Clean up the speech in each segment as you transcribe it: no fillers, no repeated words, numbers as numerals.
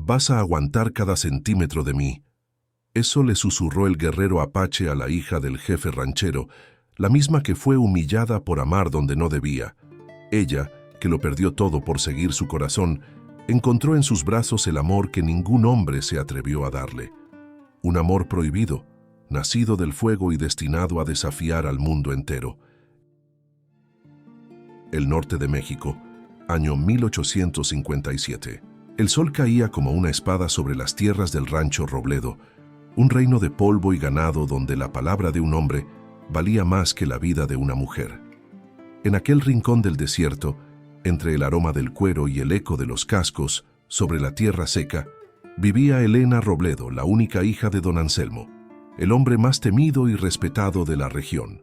«Vas a aguantar cada centímetro de mí». Eso le susurró el guerrero apache a la hija del jefe ranchero, la misma que fue humillada por amar donde no debía. Ella, que lo perdió todo por seguir su corazón, encontró en sus brazos el amor que ningún hombre se atrevió a darle. Un amor prohibido, nacido del fuego y destinado a desafiar al mundo entero. El norte de México, año 1857. El sol caía como una espada sobre las tierras del rancho Robledo, un reino de polvo y ganado donde la palabra de un hombre valía más que la vida de una mujer. En aquel rincón del desierto, entre el aroma del cuero y el eco de los cascos, sobre la tierra seca, vivía Elena Robledo, la única hija de don Anselmo, el hombre más temido y respetado de la región.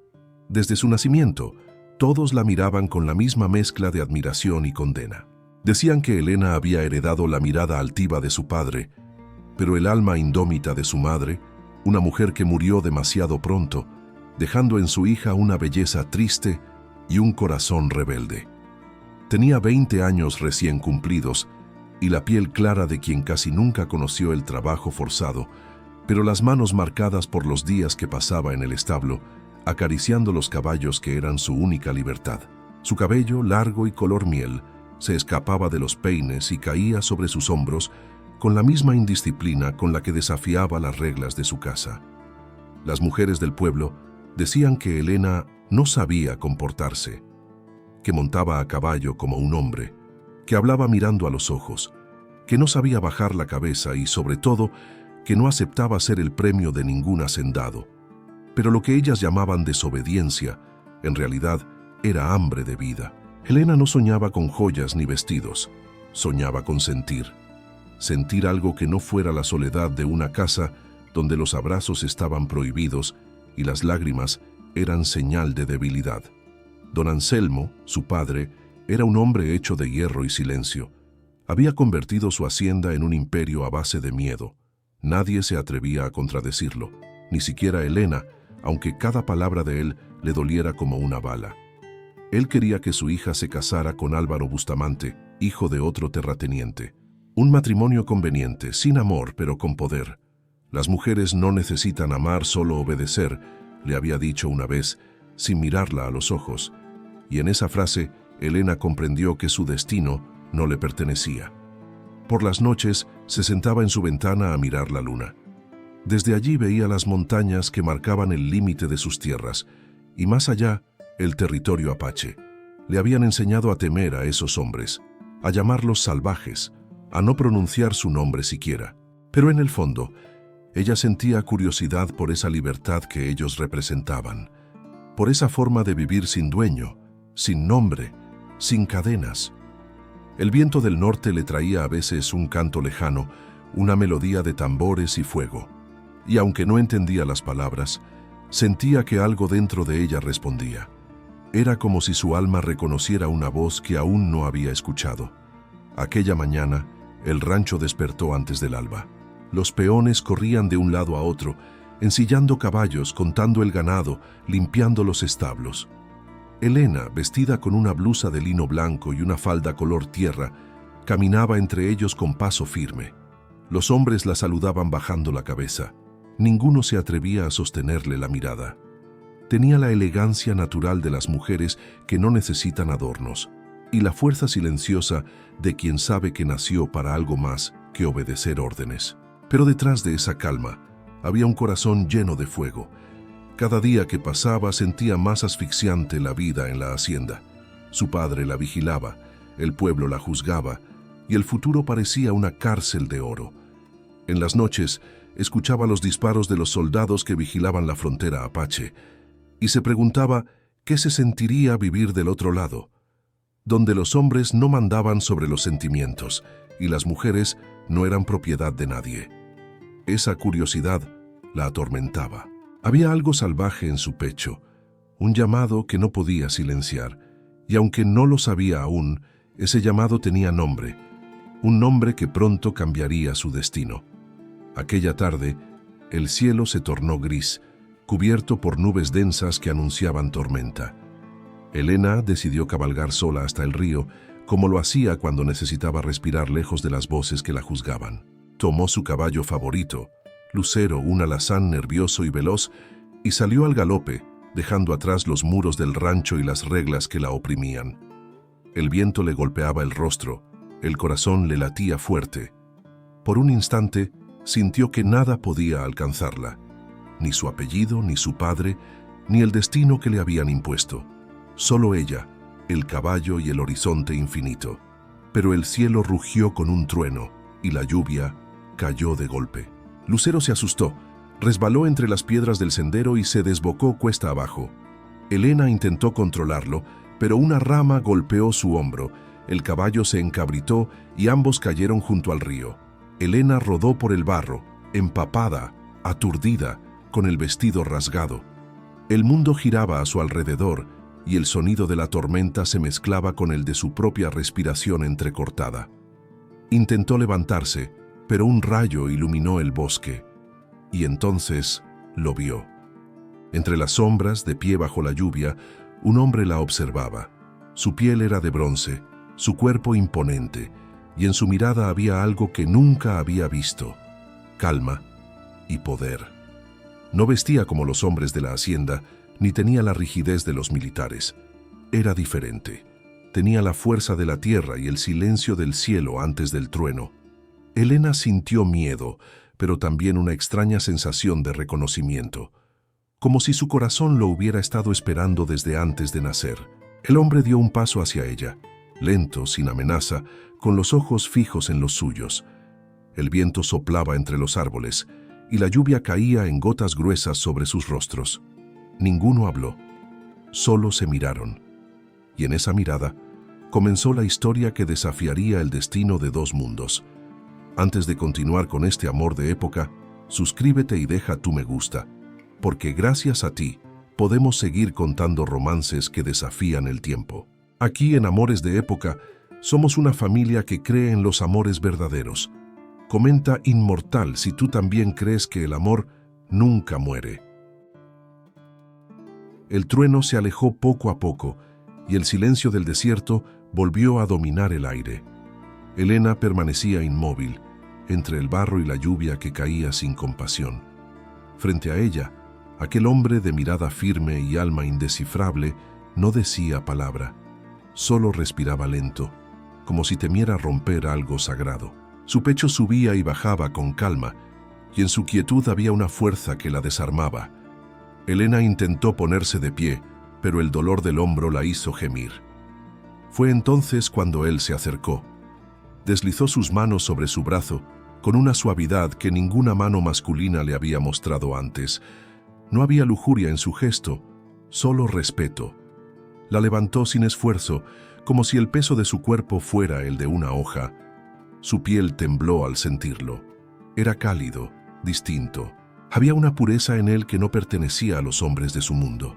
Desde su nacimiento, todos la miraban con la misma mezcla de admiración y condena. Decían que Elena había heredado la mirada altiva de su padre, pero el alma indómita de su madre, una mujer que murió demasiado pronto, dejando en su hija una belleza triste y un corazón rebelde. Tenía 20 años recién cumplidos y la piel clara de quien casi nunca conoció el trabajo forzado, pero las manos marcadas por los días que pasaba en el establo, acariciando los caballos que eran su única libertad. Su cabello, largo y color miel, se escapaba de los peines y caía sobre sus hombros con la misma indisciplina con la que desafiaba las reglas de su casa. Las mujeres del pueblo decían que Elena no sabía comportarse, que montaba a caballo como un hombre, que hablaba mirando a los ojos, que no sabía bajar la cabeza y, sobre todo, que no aceptaba ser el premio de ningún hacendado. Pero lo que ellas llamaban desobediencia, en realidad, era hambre de vida. Elena no soñaba con joyas ni vestidos, soñaba con sentir. Sentir algo que no fuera la soledad de una casa donde los abrazos estaban prohibidos y las lágrimas eran señal de debilidad. Don Anselmo, su padre, era un hombre hecho de hierro y silencio. Había convertido su hacienda en un imperio a base de miedo. Nadie se atrevía a contradecirlo, ni siquiera Elena, aunque cada palabra de él le doliera como una bala. Él quería que su hija se casara con Álvaro Bustamante, hijo de otro terrateniente. Un matrimonio conveniente, sin amor, pero con poder. Las mujeres no necesitan amar, solo obedecer, le había dicho una vez, sin mirarla a los ojos. Y en esa frase, Elena comprendió que su destino no le pertenecía. Por las noches, se sentaba en su ventana a mirar la luna. Desde allí veía las montañas que marcaban el límite de sus tierras, y más allá, el territorio apache. Le habían enseñado a temer a esos hombres, a llamarlos salvajes, a no pronunciar su nombre siquiera. Pero en el fondo, ella sentía curiosidad por esa libertad que ellos representaban, por esa forma de vivir sin dueño, sin nombre, sin cadenas. El viento del norte le traía a veces un canto lejano, una melodía de tambores y fuego. Y aunque no entendía las palabras, sentía que algo dentro de ella respondía. Era como si su alma reconociera una voz que aún no había escuchado. Aquella mañana, el rancho despertó antes del alba. Los peones corrían de un lado a otro, ensillando caballos, contando el ganado, limpiando los establos. Elena, vestida con una blusa de lino blanco y una falda color tierra, caminaba entre ellos con paso firme. Los hombres la saludaban bajando la cabeza. Ninguno se atrevía a sostenerle la mirada. Tenía la elegancia natural de las mujeres que no necesitan adornos, y la fuerza silenciosa de quien sabe que nació para algo más que obedecer órdenes. Pero detrás de esa calma había un corazón lleno de fuego. Cada día que pasaba sentía más asfixiante la vida en la hacienda. Su padre la vigilaba, el pueblo la juzgaba, y el futuro parecía una cárcel de oro. En las noches escuchaba los disparos de los soldados que vigilaban la frontera apache, y se preguntaba qué se sentiría vivir del otro lado, donde los hombres no mandaban sobre los sentimientos y las mujeres no eran propiedad de nadie. Esa curiosidad la atormentaba. Había algo salvaje en su pecho, un llamado que no podía silenciar, y aunque no lo sabía aún, ese llamado tenía nombre, un nombre que pronto cambiaría su destino. Aquella tarde, el cielo se tornó gris, cubierto por nubes densas que anunciaban tormenta. Elena decidió cabalgar sola hasta el río, como lo hacía cuando necesitaba respirar lejos de las voces que la juzgaban. tomó su caballo favorito, Lucero, un alazán nervioso y veloz, y salió al galope, dejando atrás los muros del rancho y las reglas que la oprimían. El viento le golpeaba el rostro, el corazón le latía fuerte. Por un instante, sintió que nada podía alcanzarla, ni su apellido, ni su padre, ni el destino que le habían impuesto. Solo ella, el caballo y el horizonte infinito. Pero el cielo rugió con un trueno y la lluvia cayó de golpe. Lucero se asustó, resbaló entre las piedras del sendero y se desbocó cuesta abajo. Elena intentó controlarlo, pero una rama golpeó su hombro, el caballo se encabritó y ambos cayeron junto al río. Elena rodó por el barro, empapada, aturdida, con el vestido rasgado. El mundo giraba a su alrededor y el sonido de la tormenta se mezclaba con el de su propia respiración entrecortada. Intentó levantarse, pero un rayo iluminó el bosque, y entonces lo vio. Entre las sombras, de pie bajo la lluvia, un hombre la observaba. Su piel era de bronce, su cuerpo imponente, y en su mirada había algo que nunca había visto: calma y poder. No vestía como los hombres de la hacienda, ni tenía la rigidez de los militares. Era diferente. Tenía la fuerza de la tierra y el silencio del cielo antes del trueno. Elena sintió miedo, pero también una extraña sensación de reconocimiento, como si su corazón lo hubiera estado esperando desde antes de nacer. El hombre dio un paso hacia ella, lento, sin amenaza, con los ojos fijos en los suyos. El viento soplaba entre los árboles, y la lluvia caía en gotas gruesas sobre sus rostros. Ninguno habló, solo se miraron. Y en esa mirada comenzó la historia que desafiaría el destino de dos mundos. Antes de continuar con este amor de época, suscríbete y deja tu me gusta, porque gracias a ti podemos seguir contando romances que desafían el tiempo. Aquí en Amores de Época somos una familia que cree en los amores verdaderos. Comenta Inmortal si tú también crees que el amor nunca muere. El trueno se alejó poco a poco y el silencio del desierto volvió a dominar el aire. Elena permanecía inmóvil, entre el barro y la lluvia que caía sin compasión. Frente a ella, aquel hombre de mirada firme y alma indescifrable no decía palabra, solo respiraba lento, como si temiera romper algo sagrado. Su pecho subía y bajaba con calma, y en su quietud había una fuerza que la desarmaba. Elena intentó ponerse de pie, pero el dolor del hombro la hizo gemir. Fue entonces cuando él se acercó. Deslizó sus manos sobre su brazo, con una suavidad que ninguna mano masculina le había mostrado antes. No había lujuria en su gesto, solo respeto. La levantó sin esfuerzo, como si el peso de su cuerpo fuera el de una hoja. Su piel tembló al sentirlo. Era cálido, distinto. Había una pureza en él que no pertenecía a los hombres de su mundo.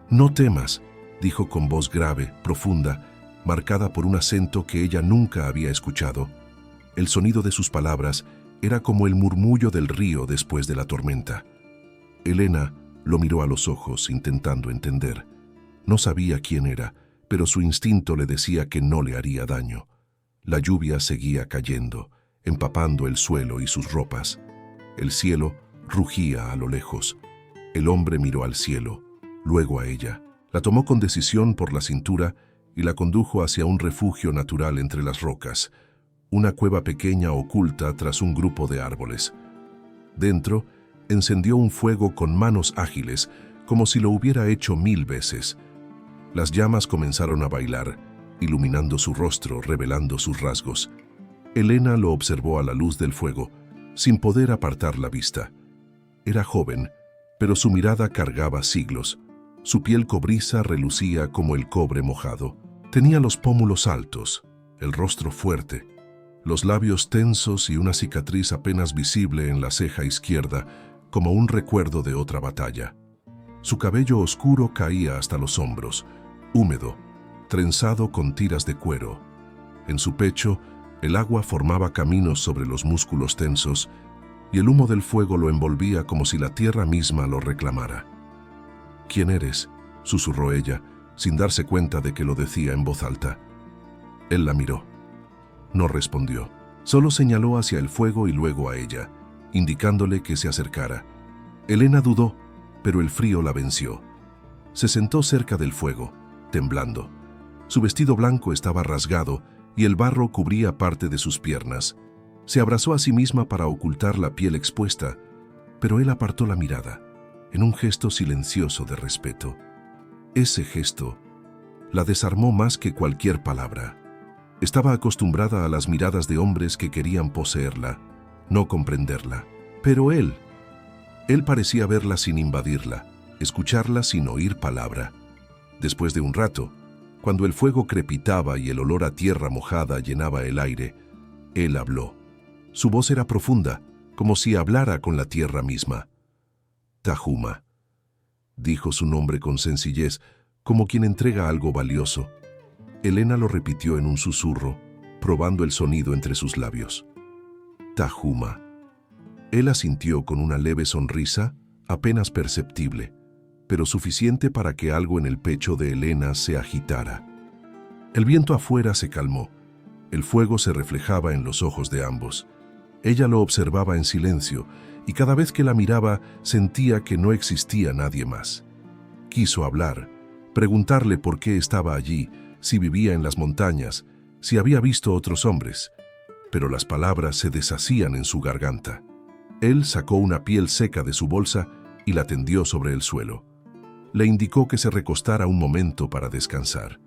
«No temas», dijo con voz grave, profunda, marcada por un acento que ella nunca había escuchado. El sonido de sus palabras era como el murmullo del río después de la tormenta. Elena lo miró a los ojos, intentando entender. No sabía quién era, pero su instinto le decía que no le haría daño. La lluvia seguía cayendo, empapando el suelo y sus ropas. El cielo rugía a lo lejos. El hombre miró al cielo, luego a ella. La tomó con decisión por la cintura y la condujo hacia un refugio natural entre las rocas, una cueva pequeña oculta tras un grupo de árboles. Dentro, encendió un fuego con manos ágiles, como si lo hubiera hecho 1000 veces. Las llamas comenzaron a bailar, iluminando su rostro, revelando sus rasgos. Elena lo observó a la luz del fuego, sin poder apartar la vista. Era joven, pero su mirada cargaba siglos. Su piel cobriza relucía como el cobre mojado. Tenía los pómulos altos, el rostro fuerte, los labios tensos y una cicatriz apenas visible en la ceja izquierda, como un recuerdo de otra batalla. Su cabello oscuro caía hasta los hombros, húmedo, trenzado con tiras de cuero. En su pecho, el agua formaba caminos sobre los músculos tensos, y el humo del fuego lo envolvía como si la tierra misma lo reclamara. «¿Quién eres?», susurró ella, sin darse cuenta de que lo decía en voz alta. Él la miró. No respondió. Solo señaló hacia el fuego y luego a ella, indicándole que se acercara. Elena dudó, pero el frío la venció. Se sentó cerca del fuego, temblando. Su vestido blanco estaba rasgado y el barro cubría parte de sus piernas. Se abrazó a sí misma para ocultar la piel expuesta, pero él apartó la mirada, en un gesto silencioso de respeto. Ese gesto la desarmó más que cualquier palabra. Estaba acostumbrada a las miradas de hombres que querían poseerla, no comprenderla. Pero él parecía verla sin invadirla, escucharla sin oír palabra. Después de un rato, cuando el fuego crepitaba y el olor a tierra mojada llenaba el aire, él habló. Su voz era profunda, como si hablara con la tierra misma. Tahuma, dijo su nombre con sencillez, como quien entrega algo valioso. Elena lo repitió en un susurro, probando el sonido entre sus labios. Tahuma. Él asintió con una leve sonrisa, apenas perceptible, pero suficiente para que algo en el pecho de Elena se agitara. El viento afuera se calmó. El fuego se reflejaba en los ojos de ambos. Ella lo observaba en silencio, y cada vez que la miraba sentía que no existía nadie más. Quiso hablar, preguntarle por qué estaba allí, si vivía en las montañas, si había visto otros hombres, pero las palabras se deshacían en su garganta. Él sacó una piel seca de su bolsa y la tendió sobre el suelo. Le indicó que se recostara un momento para descansar.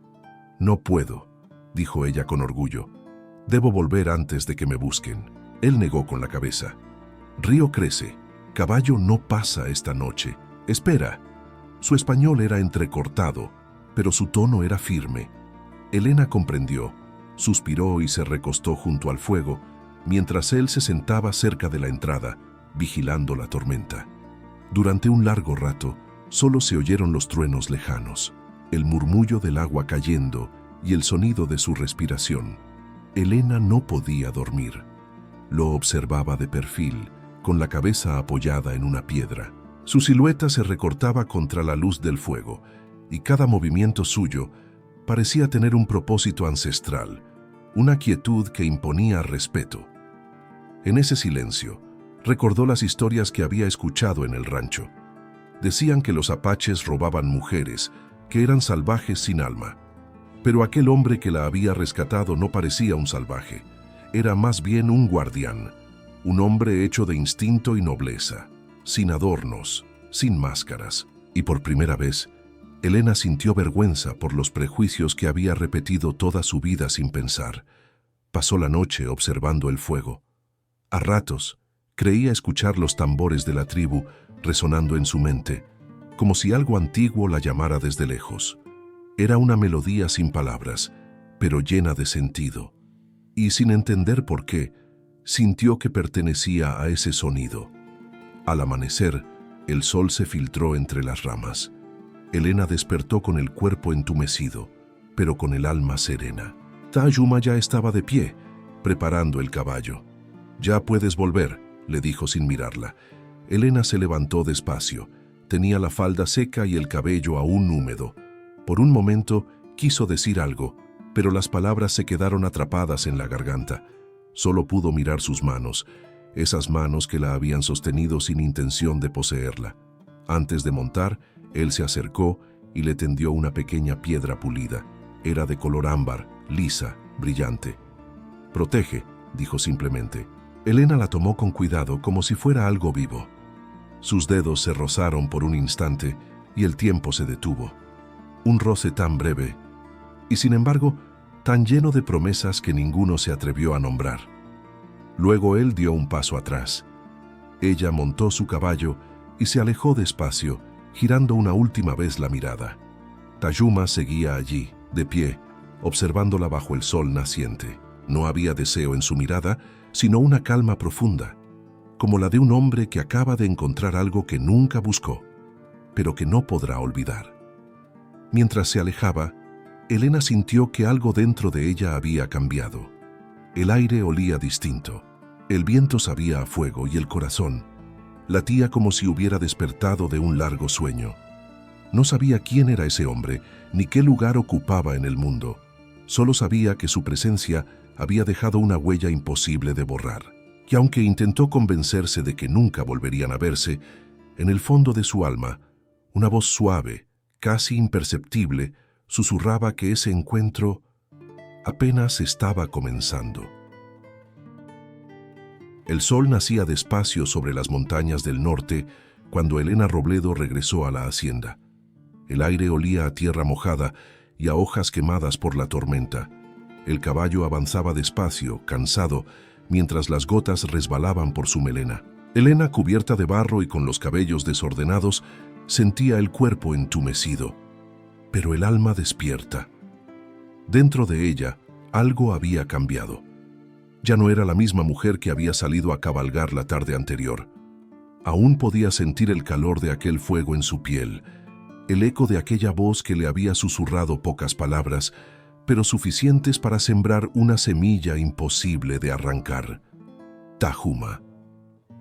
«No puedo», dijo ella con orgullo. «Debo volver antes de que me busquen». Él negó con la cabeza. «Río crece. Caballo no pasa esta noche. Espera». Su español era entrecortado, pero su tono era firme. Elena comprendió, suspiró y se recostó junto al fuego, mientras él se sentaba cerca de la entrada, vigilando la tormenta. Durante un largo rato, solo se oyeron los truenos lejanos, el murmullo del agua cayendo y el sonido de su respiración. Elena no podía dormir. Lo observaba de perfil, con la cabeza apoyada en una piedra. Su silueta se recortaba contra la luz del fuego, y cada movimiento suyo parecía tener un propósito ancestral, una quietud que imponía respeto. En ese silencio, recordó las historias que había escuchado en el rancho. Decían que los apaches robaban mujeres, que eran salvajes sin alma. Pero aquel hombre que la había rescatado no parecía un salvaje. Era más bien un guardián, un hombre hecho de instinto y nobleza, sin adornos, sin máscaras. Y por primera vez, Elena sintió vergüenza por los prejuicios que había repetido toda su vida sin pensar. Pasó la noche observando el fuego. A ratos, creía escuchar los tambores de la tribu resonando en su mente, como si algo antiguo la llamara desde lejos. Era una melodía sin palabras, pero llena de sentido. Y sin entender por qué, sintió que pertenecía a ese sonido. Al amanecer, el sol se filtró entre las ramas. Elena despertó con el cuerpo entumecido, pero con el alma serena. Tahuma ya estaba de pie, preparando el caballo. «Ya puedes volver», le dijo sin mirarla. Elena se levantó despacio. Tenía la falda seca y el cabello aún húmedo. Por un momento quiso decir algo, pero las palabras se quedaron atrapadas en la garganta. Solo pudo mirar sus manos, esas manos que la habían sostenido sin intención de poseerla. Antes de montar, él se acercó y le tendió una pequeña piedra pulida. Era de color ámbar, lisa, brillante. «Protege», dijo simplemente. Elena la tomó con cuidado como si fuera algo vivo. Sus dedos se rozaron por un instante y el tiempo se detuvo. Un roce tan breve y, sin embargo, tan lleno de promesas que ninguno se atrevió a nombrar. Luego él dio un paso atrás. Ella montó su caballo y se alejó despacio, girando una última vez la mirada. Tahuma seguía allí, de pie, observándola bajo el sol naciente. No había deseo en su mirada, sino una calma profunda, como la de un hombre que acaba de encontrar algo que nunca buscó, pero que no podrá olvidar. Mientras se alejaba, Elena sintió que algo dentro de ella había cambiado. El aire olía distinto, el viento sabía a fuego y el corazón latía como si hubiera despertado de un largo sueño. No sabía quién era ese hombre, ni qué lugar ocupaba en el mundo. Solo sabía que su presencia había dejado una huella imposible de borrar. Y aunque intentó convencerse de que nunca volverían a verse, en el fondo de su alma, una voz suave, casi imperceptible, susurraba que ese encuentro apenas estaba comenzando. El sol nacía despacio sobre las montañas del norte cuando Elena Robledo regresó a la hacienda. El aire olía a tierra mojada y a hojas quemadas por la tormenta. El caballo avanzaba despacio, cansado, mientras las gotas resbalaban por su melena. Elena, cubierta de barro y con los cabellos desordenados, sentía el cuerpo entumecido, pero el alma despierta. Dentro de ella, algo había cambiado. Ya no era la misma mujer que había salido a cabalgar la tarde anterior. Aún podía sentir el calor de aquel fuego en su piel, el eco de aquella voz que le había susurrado pocas palabras, pero suficientes para sembrar una semilla imposible de arrancar. Tahuma,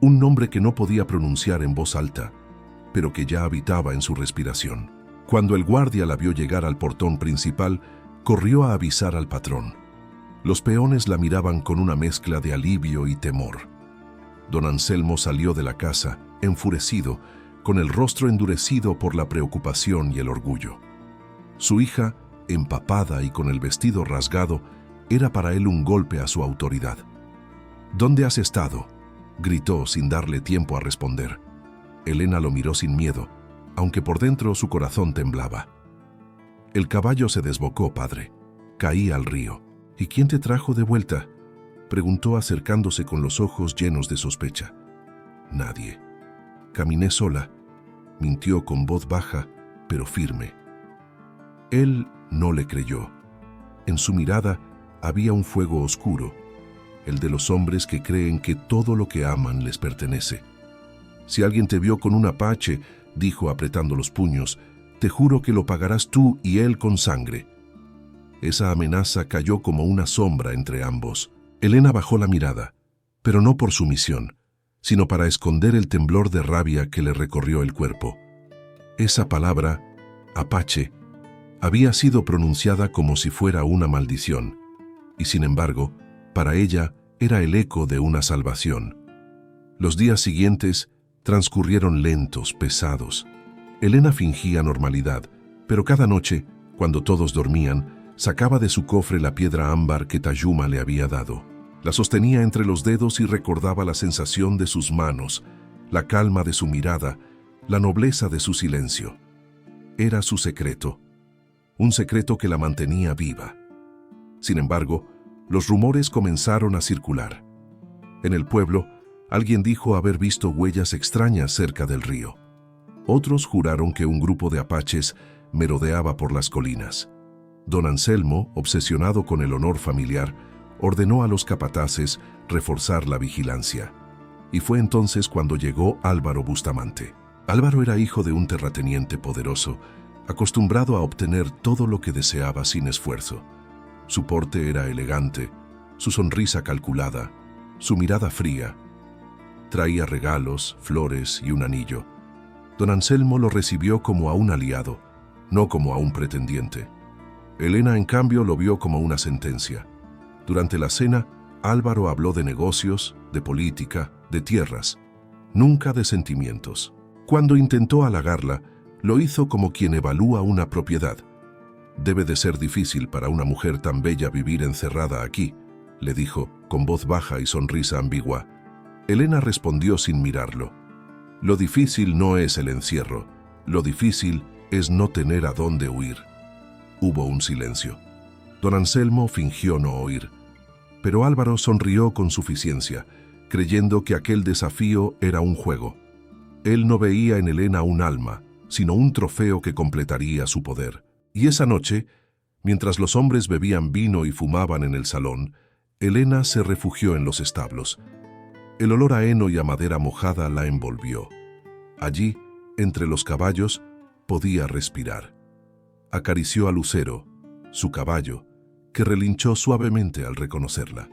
un nombre que no podía pronunciar en voz alta, pero que ya habitaba en su respiración. Cuando el guardia la vio llegar al portón principal, corrió a avisar al patrón. Los peones la miraban con una mezcla de alivio y temor. Don Anselmo salió de la casa, enfurecido, con el rostro endurecido por la preocupación y el orgullo. Su hija, empapada y con el vestido rasgado, era para él un golpe a su autoridad. «¿Dónde has estado?», gritó sin darle tiempo a responder. Elena lo miró sin miedo, aunque por dentro su corazón temblaba. «El caballo se desbocó, padre. Caí al río». «¿Y quién te trajo de vuelta?», preguntó acercándose con los ojos llenos de sospecha. «Nadie. Caminé sola», mintió con voz baja, pero firme. Él no le creyó. En su mirada había un fuego oscuro, el de los hombres que creen que todo lo que aman les pertenece. «Si alguien te vio con un apache», dijo apretando los puños, «te juro que lo pagarás tú y él con sangre». Esa amenaza cayó como una sombra entre ambos. Elena bajó la mirada, pero no por sumisión, sino para esconder el temblor de rabia que le recorrió el cuerpo. Esa palabra, apache, había sido pronunciada como si fuera una maldición, y sin embargo, para ella era el eco de una salvación. Los días siguientes transcurrieron lentos, pesados. Elena fingía normalidad, pero cada noche, cuando todos dormían, sacaba de su cofre la piedra ámbar que Tayuma le había dado. La sostenía entre los dedos y recordaba la sensación de sus manos, la calma de su mirada, la nobleza de su silencio. Era su secreto, un secreto que la mantenía viva. Sin embargo, los rumores comenzaron a circular. En el pueblo, alguien dijo haber visto huellas extrañas cerca del río. Otros juraron que un grupo de apaches merodeaba por las colinas. Don Anselmo, obsesionado con el honor familiar, ordenó a los capataces reforzar la vigilancia. Y fue entonces cuando llegó Álvaro Bustamante. Álvaro era hijo de un terrateniente poderoso, acostumbrado a obtener todo lo que deseaba sin esfuerzo. Su porte era elegante, su sonrisa calculada, su mirada fría. Traía regalos, flores y un anillo. Don Anselmo lo recibió como a un aliado, no como a un pretendiente. Elena, en cambio, lo vio como una sentencia. Durante la cena, Álvaro habló de negocios, de política, de tierras, nunca de sentimientos. Cuando intentó halagarla, lo hizo como quien evalúa una propiedad. «Debe de ser difícil para una mujer tan bella vivir encerrada aquí», le dijo, con voz baja y sonrisa ambigua. Elena respondió sin mirarlo. «Lo difícil no es el encierro, lo difícil es no tener a dónde huir». Hubo un silencio. Don Anselmo fingió no oír, pero Álvaro sonrió con suficiencia, creyendo que aquel desafío era un juego. Él no veía en Elena un alma, sino un trofeo que completaría su poder. Y esa noche, mientras los hombres bebían vino y fumaban en el salón, Elena se refugió en los establos. El olor a heno y a madera mojada la envolvió. Allí, entre los caballos, podía respirar. Acarició a Lucero, su caballo, que relinchó suavemente al reconocerla.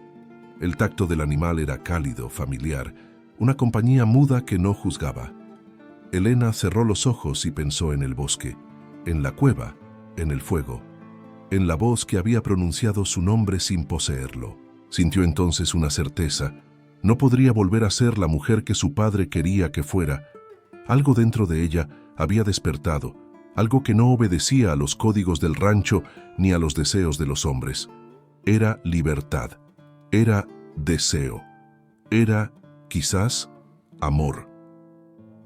El tacto del animal era cálido, familiar, una compañía muda que no juzgaba. Elena cerró los ojos y pensó en el bosque, en la cueva, en el fuego, en la voz que había pronunciado su nombre sin poseerlo. Sintió entonces una certeza. No podría volver a ser la mujer que su padre quería que fuera. Algo dentro de ella había despertado, algo que no obedecía a los códigos del rancho ni a los deseos de los hombres. Era libertad, era deseo, era, quizás, amor.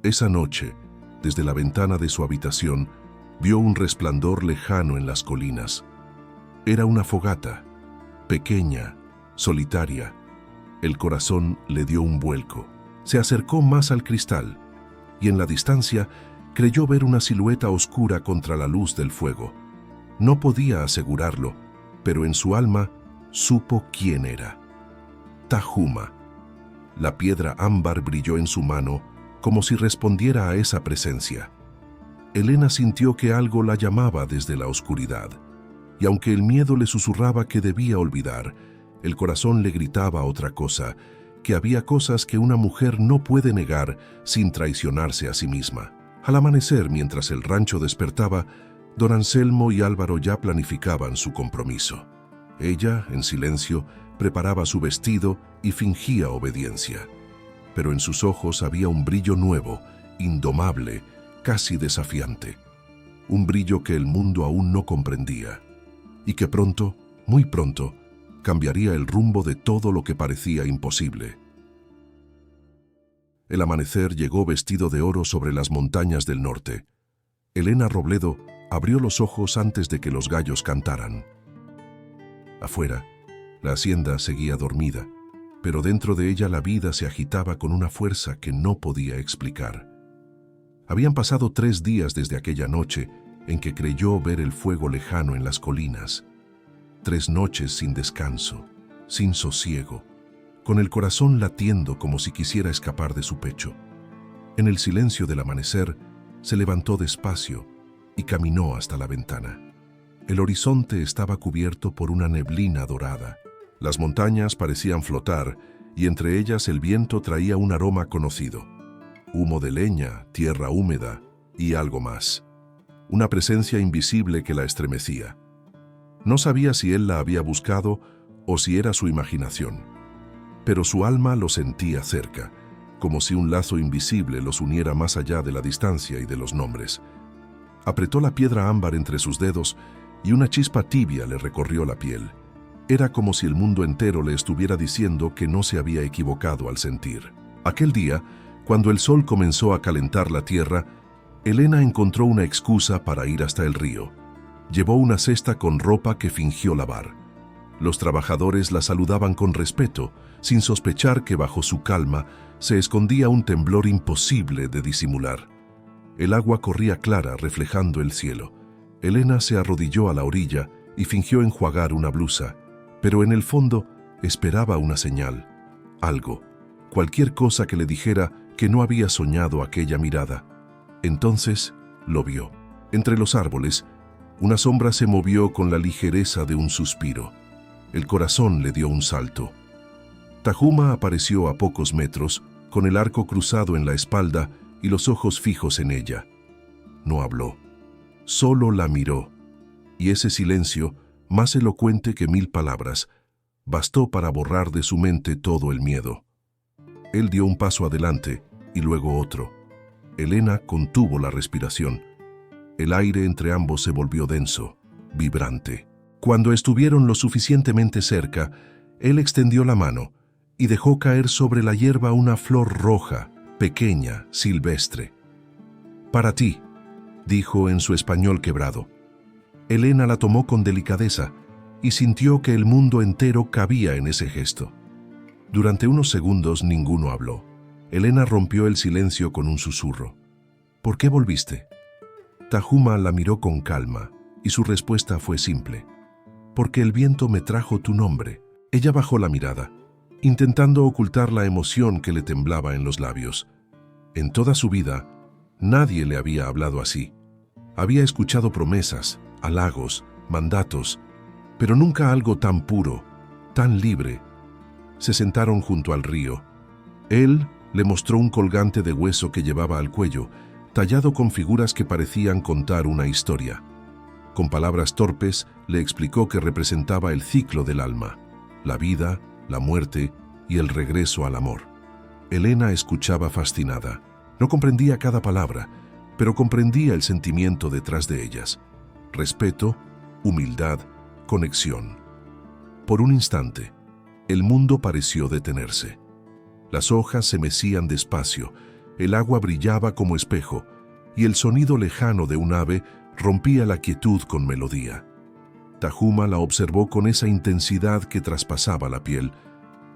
Esa noche, desde la ventana de su habitación, vio un resplandor lejano en las colinas. Era una fogata, pequeña, solitaria. El corazón le dio un vuelco. Se acercó más al cristal y en la distancia creyó ver una silueta oscura contra la luz del fuego. No podía asegurarlo, pero en su alma supo quién era. Tahuma. La piedra ámbar brilló en su mano como si respondiera a esa presencia. Elena sintió que algo la llamaba desde la oscuridad, y aunque el miedo le susurraba que debía olvidar, el corazón le gritaba otra cosa, que había cosas que una mujer no puede negar sin traicionarse a sí misma. Al amanecer, mientras el rancho despertaba, don Anselmo y Álvaro ya planificaban su compromiso. Ella, en silencio, preparaba su vestido y fingía obediencia. Pero en sus ojos había un brillo nuevo, indomable, casi desafiante. Un brillo que el mundo aún no comprendía, y que pronto, muy pronto, cambiaría el rumbo de todo lo que parecía imposible. El amanecer llegó vestido de oro sobre las montañas del norte. Elena Robledo abrió los ojos antes de que los gallos cantaran. Afuera, la hacienda seguía dormida, pero dentro de ella la vida se agitaba con una fuerza que no podía explicar. Habían pasado 3 días desde aquella noche en que creyó ver el fuego lejano en las colinas. 3 noches sin descanso, sin sosiego, con el corazón latiendo como si quisiera escapar de su pecho. En el silencio del amanecer, se levantó despacio y caminó hasta la ventana. El horizonte estaba cubierto por una neblina dorada. Las montañas parecían flotar y entre ellas el viento traía un aroma conocido. Humo de leña, tierra húmeda y algo más. Una presencia invisible que la estremecía. No sabía si él la había buscado o si era su imaginación, pero su alma lo sentía cerca, como si un lazo invisible los uniera más allá de la distancia y de los nombres. Apretó la piedra ámbar entre sus dedos y una chispa tibia le recorrió la piel. Era como si el mundo entero le estuviera diciendo que no se había equivocado al sentir. Aquel día, cuando el sol comenzó a calentar la tierra, Elena encontró una excusa para ir hasta el río. Llevó una cesta con ropa que fingió lavar. Los trabajadores la saludaban con respeto, sin sospechar que bajo su calma se escondía un temblor imposible de disimular. El agua corría clara, reflejando el cielo. Elena se arrodilló a la orilla y fingió enjuagar una blusa, pero en el fondo esperaba una señal, algo, cualquier cosa que le dijera que no había soñado aquella mirada. Entonces lo vio. Entre los árboles, una sombra se movió con la ligereza de un suspiro. El corazón le dio un salto. Tahuma apareció a pocos metros, con el arco cruzado en la espalda y los ojos fijos en ella. No habló, solo la miró, y ese silencio, más elocuente que 1000 palabras, bastó para borrar de su mente todo el miedo. Él dio un paso adelante y luego otro. Elena contuvo la respiración. El aire entre ambos se volvió denso, vibrante. Cuando estuvieron lo suficientemente cerca, él extendió la mano y dejó caer sobre la hierba una flor roja, pequeña, silvestre. «Para ti», dijo en su español quebrado. Elena la tomó con delicadeza y sintió que el mundo entero cabía en ese gesto. Durante unos segundos ninguno habló. Elena rompió el silencio con un susurro. «¿Por qué volviste?» Tahuma la miró con calma y su respuesta fue simple. «Porque el viento me trajo tu nombre». Ella bajó la mirada, intentando ocultar la emoción que le temblaba en los labios. En toda su vida, nadie le había hablado así. Había escuchado promesas, halagos, mandatos, pero nunca algo tan puro, tan libre. Se sentaron junto al río. Él le mostró un colgante de hueso que llevaba al cuello, tallado con figuras que parecían contar una historia. Con palabras torpes le explicó que representaba el ciclo del alma, la vida, la muerte y el regreso al amor. Elena escuchaba fascinada. No comprendía cada palabra, pero comprendía el sentimiento detrás de ellas. Respeto, humildad, conexión. Por un instante, el mundo pareció detenerse. Las hojas se mecían despacio, el agua brillaba como espejo, y el sonido lejano de un ave rompía la quietud con melodía. Tajuma la observó con esa intensidad que traspasaba la piel.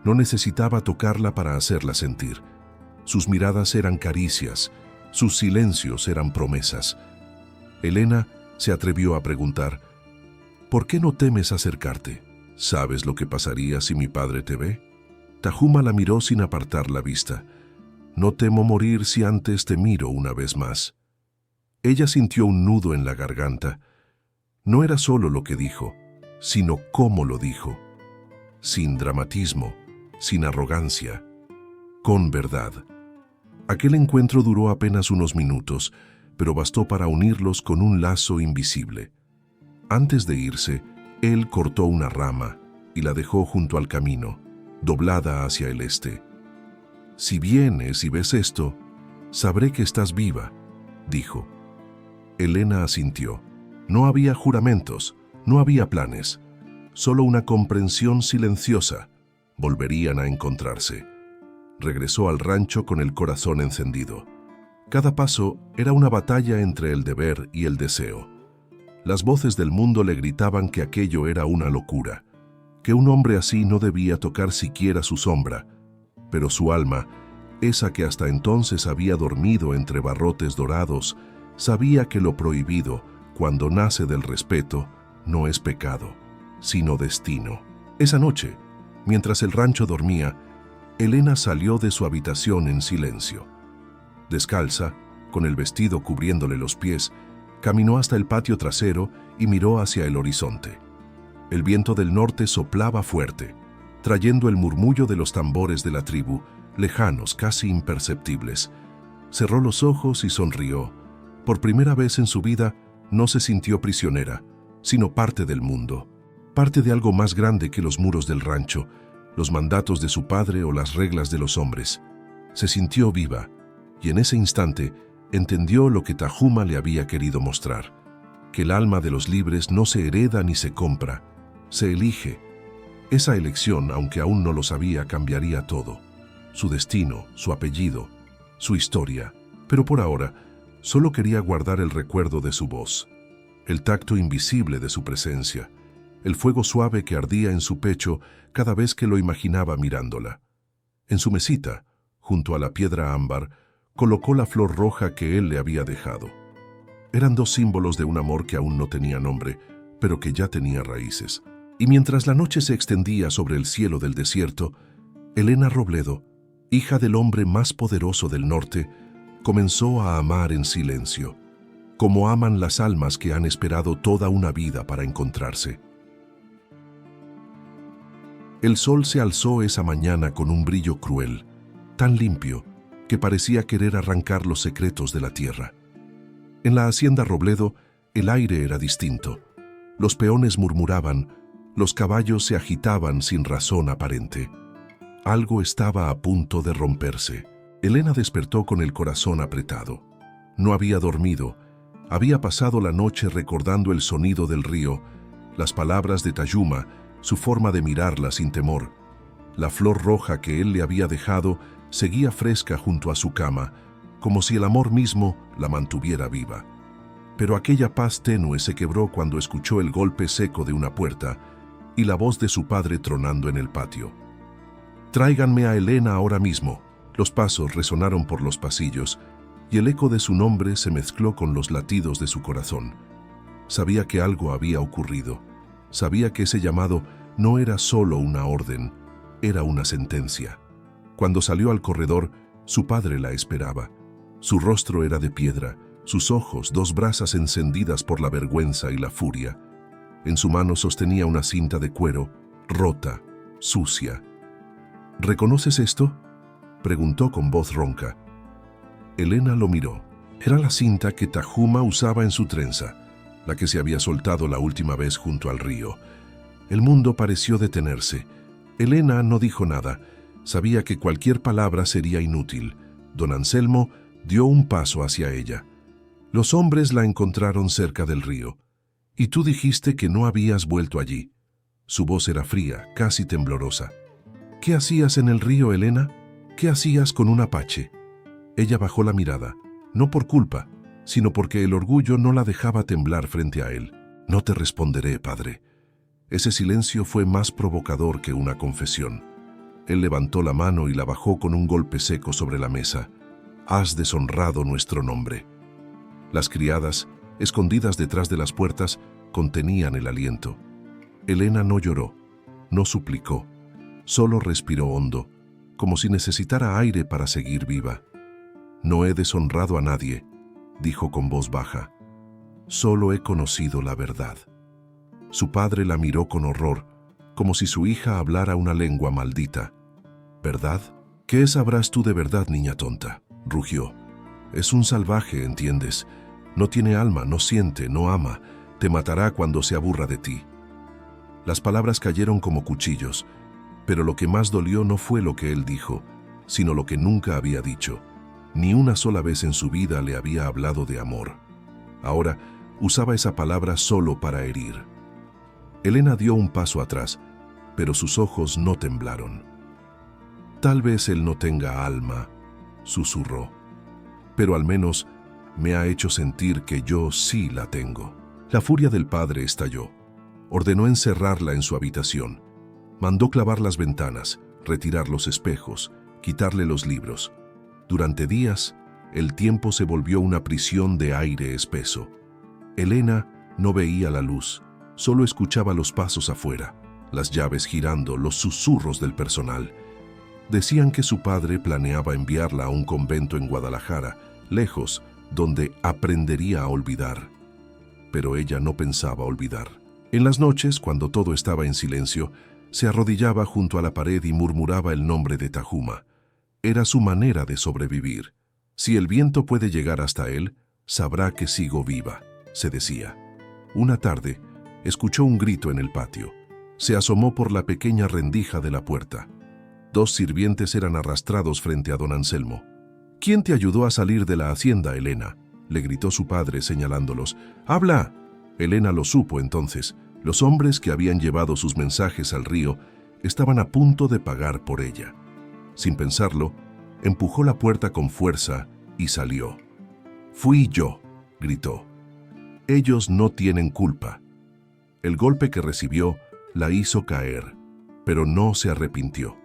No necesitaba tocarla para hacerla sentir. Sus miradas eran caricias, sus silencios eran promesas. Elena se atrevió a preguntar, ¿por qué no temes acercarte? ¿Sabes lo que pasaría si mi padre te ve? Tajuma la miró sin apartar la vista. No temo morir si antes te miro una vez más. Ella sintió un nudo en la garganta. No era solo lo que dijo, sino cómo lo dijo. Sin dramatismo, sin arrogancia, con verdad. Aquel encuentro duró apenas unos minutos, pero bastó para unirlos con un lazo invisible. Antes de irse, él cortó una rama y la dejó junto al camino, doblada hacia el este. Si vienes y ves esto, sabré que estás viva, dijo. Elena asintió. No había juramentos, no había planes, solo una comprensión silenciosa. Volverían a encontrarse. Regresó al rancho con el corazón encendido. Cada paso era una batalla entre el deber y el deseo. Las voces del mundo le gritaban que aquello era una locura, que un hombre así no debía tocar siquiera su sombra, pero su alma, esa que hasta entonces había dormido entre barrotes dorados, sabía que lo prohibido, cuando nace del respeto, no es pecado, sino destino. Esa noche, mientras el rancho dormía, Elena salió de su habitación en silencio. Descalza, con el vestido cubriéndole los pies, caminó hasta el patio trasero y miró hacia el horizonte. El viento del norte soplaba fuerte, trayendo el murmullo de los tambores de la tribu, lejanos, casi imperceptibles. Cerró los ojos y sonrió. Por primera vez en su vida, no se sintió prisionera, sino parte del mundo, parte de algo más grande que los muros del rancho, los mandatos de su padre o las reglas de los hombres. Se sintió viva, y en ese instante entendió lo que Tajuma le había querido mostrar, que el alma de los libres no se hereda ni se compra, se elige. Esa elección, aunque aún no lo sabía, cambiaría todo. Su destino, su apellido, su historia. Pero por ahora, solo quería guardar el recuerdo de su voz, el tacto invisible de su presencia, el fuego suave que ardía en su pecho cada vez que lo imaginaba mirándola. En su mesita, junto a la piedra ámbar, colocó la flor roja que él le había dejado. Eran dos símbolos de un amor que aún no tenía nombre, pero que ya tenía raíces. Y mientras la noche se extendía sobre el cielo del desierto, Elena Robledo, hija del hombre más poderoso del norte, comenzó a amar en silencio, como aman las almas que han esperado toda una vida para encontrarse. El sol se alzó esa mañana con un brillo cruel, tan limpio, que parecía querer arrancar los secretos de la tierra. En la hacienda Robledo, el aire era distinto. Los peones murmuraban, los caballos se agitaban sin razón aparente. Algo estaba a punto de romperse. Elena despertó con el corazón apretado. No había dormido. Había pasado la noche recordando el sonido del río, las palabras de Tajuma, su forma de mirarla sin temor. La flor roja que él le había dejado seguía fresca junto a su cama, como si el amor mismo la mantuviera viva. Pero aquella paz tenue se quebró cuando escuchó el golpe seco de una puerta y la voz de su padre tronando en el patio. «Tráiganme a Elena ahora mismo». Los pasos resonaron por los pasillos y el eco de su nombre se mezcló con los latidos de su corazón. Sabía que algo había ocurrido. Sabía que ese llamado no era solo una orden, era una sentencia. Cuando salió al corredor, su padre la esperaba. Su rostro era de piedra, sus ojos dos brasas encendidas por la vergüenza y la furia. En su mano sostenía una cinta de cuero, rota, sucia. «¿Reconoces esto?», preguntó con voz ronca. Elena lo miró. Era la cinta que Tajuma usaba en su trenza, la que se había soltado la última vez junto al río. El mundo pareció detenerse. Elena no dijo nada. Sabía que cualquier palabra sería inútil. Don Anselmo dio un paso hacia ella. Los hombres la encontraron cerca del río. Y tú dijiste que no habías vuelto allí. Su voz era fría, casi temblorosa. ¿Qué hacías en el río, Elena? ¿Qué hacías con un apache? Ella bajó la mirada, no por culpa, sino porque el orgullo no la dejaba temblar frente a él. No te responderé, padre. Ese silencio fue más provocador que una confesión. Él levantó la mano y la bajó con un golpe seco sobre la mesa. Has deshonrado nuestro nombre. Las criadas, escondidas detrás de las puertas, contenían el aliento. Elena no lloró, no suplicó, solo respiró hondo, como si necesitara aire para seguir viva. No he deshonrado a nadie, dijo con voz baja. Solo he conocido la verdad. Su padre la miró con horror, como si su hija hablara una lengua maldita. ¿Verdad? ¿Qué sabrás tú de verdad, niña tonta? Rugió. Es un salvaje, ¿entiendes? No tiene alma, no siente, no ama. Te matará cuando se aburra de ti. Las palabras cayeron como cuchillos, pero lo que más dolió no fue lo que él dijo, sino lo que nunca había dicho. Ni una sola vez en su vida le había hablado de amor. Ahora usaba esa palabra solo para herir. Elena dio un paso atrás, pero sus ojos no temblaron. Tal vez él no tenga alma, susurró, pero al menos me ha hecho sentir que yo sí la tengo. La furia del padre estalló. Ordenó encerrarla en su habitación. Mandó clavar las ventanas, retirar los espejos, quitarle los libros. Durante días, el tiempo se volvió una prisión de aire espeso. Elena no veía la luz, solo escuchaba los pasos afuera, las llaves girando, los susurros del personal. Decían que su padre planeaba enviarla a un convento en Guadalajara, lejos, donde aprendería a olvidar. Pero ella no pensaba olvidar. En las noches, cuando todo estaba en silencio, se arrodillaba junto a la pared y murmuraba el nombre de Tajuma. Era su manera de sobrevivir. Si el viento puede llegar hasta él, sabrá que sigo viva, se decía. Una tarde, escuchó un grito en el patio. Se asomó por la pequeña rendija de la puerta. 2 sirvientes eran arrastrados frente a don Anselmo. ¿Quién te ayudó a salir de la hacienda, Elena?, le gritó su padre señalándolos. ¡Habla! Elena lo supo entonces. Los hombres que habían llevado sus mensajes al río estaban a punto de pagar por ella. Sin pensarlo, empujó la puerta con fuerza y salió. «Fui yo», gritó. «Ellos no tienen culpa». El golpe que recibió la hizo caer, pero no se arrepintió.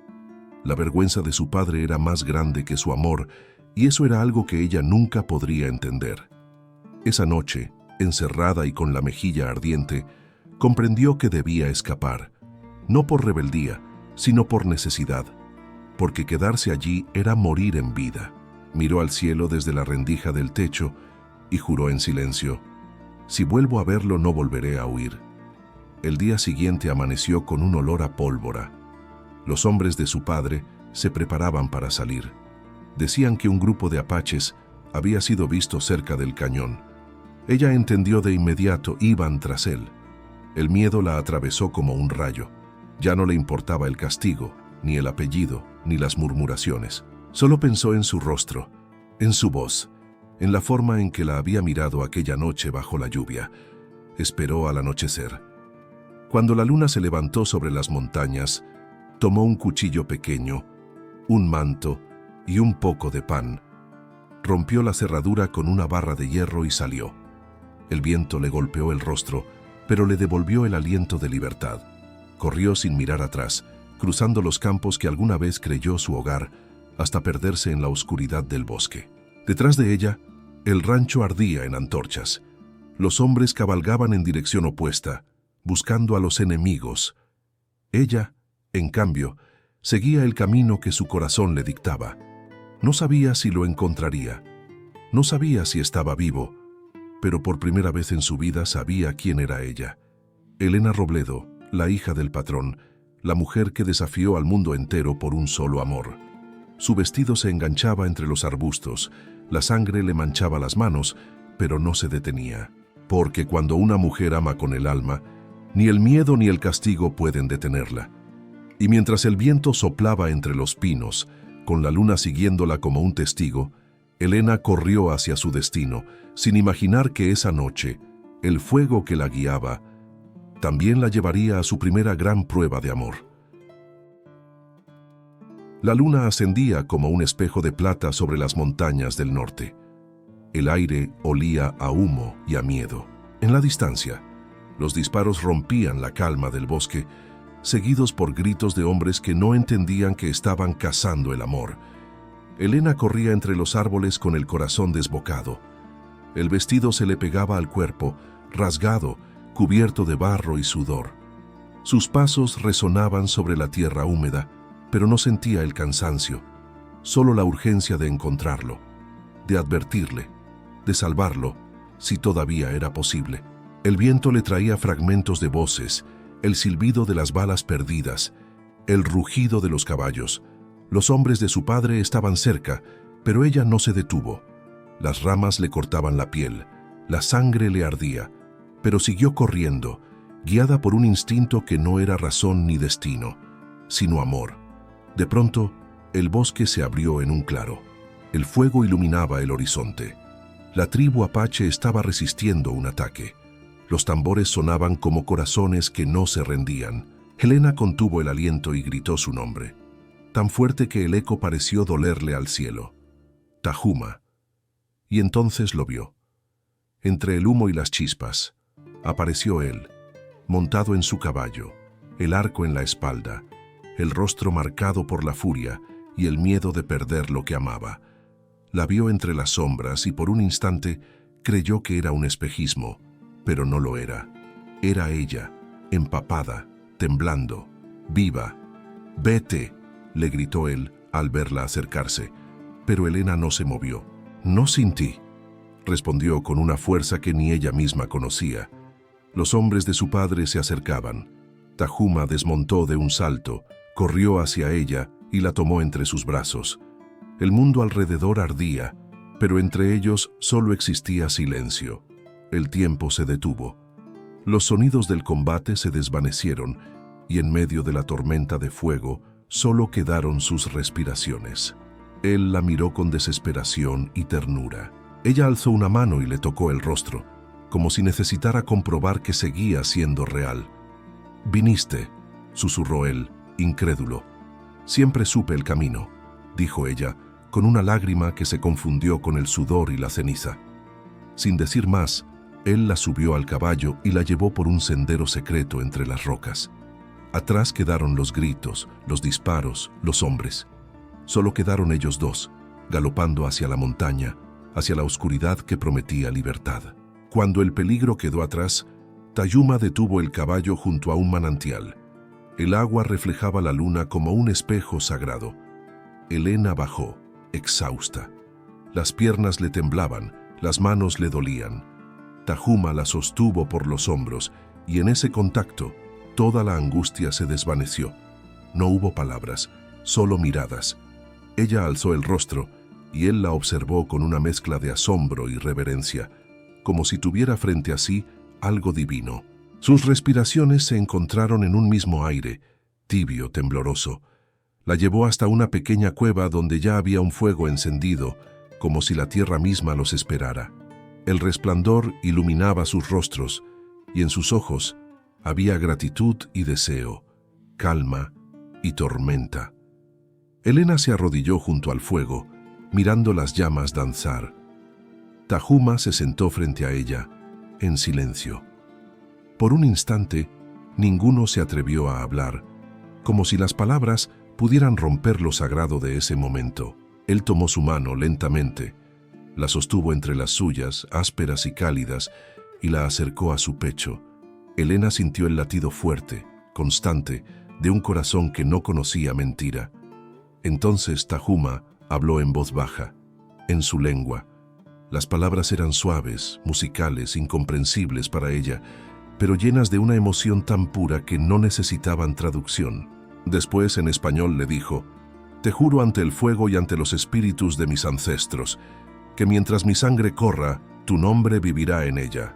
La vergüenza de su padre era más grande que su amor, y eso era algo que ella nunca podría entender. Esa noche, encerrada y con la mejilla ardiente, comprendió que debía escapar, no por rebeldía, sino por necesidad, porque quedarse allí era morir en vida. Miró al cielo desde la rendija del techo y juró en silencio: «Si vuelvo a verlo no volveré a huir». El día siguiente amaneció con un olor a pólvora. Los hombres de su padre se preparaban para salir. Decían que un grupo de apaches había sido visto cerca del cañón. Ella entendió de inmediato, iban tras él. El miedo la atravesó como un rayo. Ya no le importaba el castigo, ni el apellido, ni las murmuraciones. Solo pensó en su rostro, en su voz, en la forma en que la había mirado aquella noche bajo la lluvia. Esperó al anochecer. Cuando la luna se levantó sobre las montañas, tomó un cuchillo pequeño, un manto y un poco de pan. Rompió la cerradura con una barra de hierro y salió. El viento le golpeó el rostro, pero le devolvió el aliento de libertad. Corrió sin mirar atrás, cruzando los campos que alguna vez creyó su hogar, hasta perderse en la oscuridad del bosque. Detrás de ella, el rancho ardía en antorchas. Los hombres cabalgaban en dirección opuesta, buscando a los enemigos. Ella, en cambio, seguía el camino que su corazón le dictaba. No sabía si lo encontraría. No sabía si estaba vivo, pero por primera vez en su vida sabía quién era ella. Elena Robledo, la hija del patrón, la mujer que desafió al mundo entero por un solo amor. Su vestido se enganchaba entre los arbustos, la sangre le manchaba las manos, pero no se detenía. Porque cuando una mujer ama con el alma, ni el miedo ni el castigo pueden detenerla. Y mientras el viento soplaba entre los pinos, con la luna siguiéndola como un testigo, Elena corrió hacia su destino, sin imaginar que esa noche, el fuego que la guiaba, también la llevaría a su primera gran prueba de amor. La luna ascendía como un espejo de plata sobre las montañas del norte. El aire olía a humo y a miedo. En la distancia, los disparos rompían la calma del bosque, seguidos por gritos de hombres que no entendían que estaban cazando el amor. Elena corría entre los árboles con el corazón desbocado. El vestido se le pegaba al cuerpo, rasgado, cubierto de barro y sudor. Sus pasos resonaban sobre la tierra húmeda, pero no sentía el cansancio, solo la urgencia de encontrarlo, de advertirle, de salvarlo, si todavía era posible. El viento le traía fragmentos de voces, el silbido de las balas perdidas, el rugido de los caballos. Los hombres de su padre estaban cerca, pero ella no se detuvo. Las ramas le cortaban la piel, la sangre le ardía, pero siguió corriendo, guiada por un instinto que no era razón ni destino, sino amor. De pronto, el bosque se abrió en un claro. El fuego iluminaba el horizonte. La tribu apache estaba resistiendo un ataque. Los tambores sonaban como corazones que no se rendían. Elena contuvo el aliento y gritó su nombre, tan fuerte que el eco pareció dolerle al cielo. Tahuma. Y entonces lo vio. Entre el humo y las chispas, apareció él, montado en su caballo, el arco en la espalda, el rostro marcado por la furia y el miedo de perder lo que amaba. La vio entre las sombras y por un instante creyó que era un espejismo, pero no lo era. Era ella, empapada, temblando, viva. «Vete», le gritó él al verla acercarse, pero Elena no se movió. «No sin ti», respondió con una fuerza que ni ella misma conocía. Los hombres de su padre se acercaban. Tahuma desmontó de un salto, corrió hacia ella y la tomó entre sus brazos. El mundo alrededor ardía, pero entre ellos solo existía silencio. El tiempo se detuvo. Los sonidos del combate se desvanecieron y en medio de la tormenta de fuego solo quedaron sus respiraciones. Él la miró con desesperación y ternura. Ella alzó una mano y le tocó el rostro, como si necesitara comprobar que seguía siendo real. «Viniste», susurró él, incrédulo. «Siempre supe el camino», dijo ella, con una lágrima que se confundió con el sudor y la ceniza. Sin decir más, él la subió al caballo y la llevó por un sendero secreto entre las rocas. Atrás quedaron los gritos, los disparos, los hombres. Solo quedaron ellos dos, galopando hacia la montaña, hacia la oscuridad que prometía libertad. Cuando el peligro quedó atrás, Tahuma detuvo el caballo junto a un manantial. El agua reflejaba la luna como un espejo sagrado. Elena bajó, exhausta. Las piernas le temblaban, las manos le dolían. Tahuma la sostuvo por los hombros y en ese contacto toda la angustia se desvaneció. No hubo palabras, solo miradas. Ella alzó el rostro y él la observó con una mezcla de asombro y reverencia, como si tuviera frente a sí algo divino. Sus respiraciones se encontraron en un mismo aire, tibio, tembloroso. La llevó hasta una pequeña cueva donde ya había un fuego encendido, como si la tierra misma los esperara. El resplandor iluminaba sus rostros, y en sus ojos había gratitud y deseo, calma y tormenta. Elena se arrodilló junto al fuego, mirando las llamas danzar. Tahuma se sentó frente a ella, en silencio. Por un instante, ninguno se atrevió a hablar, como si las palabras pudieran romper lo sagrado de ese momento. Él tomó su mano lentamente, la sostuvo entre las suyas, ásperas y cálidas, y la acercó a su pecho. Elena sintió el latido fuerte, constante, de un corazón que no conocía mentira. Entonces Tahuma habló en voz baja, en su lengua. Las palabras eran suaves, musicales, incomprensibles para ella, pero llenas de una emoción tan pura que no necesitaban traducción. Después, en español, le dijo: «Te juro ante el fuego y ante los espíritus de mis ancestros, que mientras mi sangre corra, tu nombre vivirá en ella».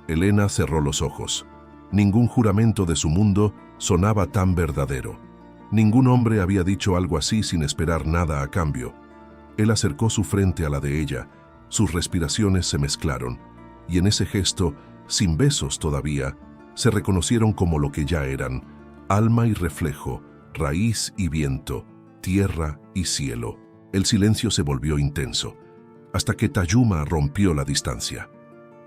Elena cerró los ojos. Ningún juramento de su mundo sonaba tan verdadero. Ningún hombre había dicho algo así sin esperar nada a cambio. Él acercó su frente a la de ella, sus respiraciones se mezclaron, y en ese gesto, sin besos todavía, se reconocieron como lo que ya eran: alma y reflejo, raíz y viento, tierra y cielo. El silencio se volvió intenso, hasta que Tayuma rompió la distancia.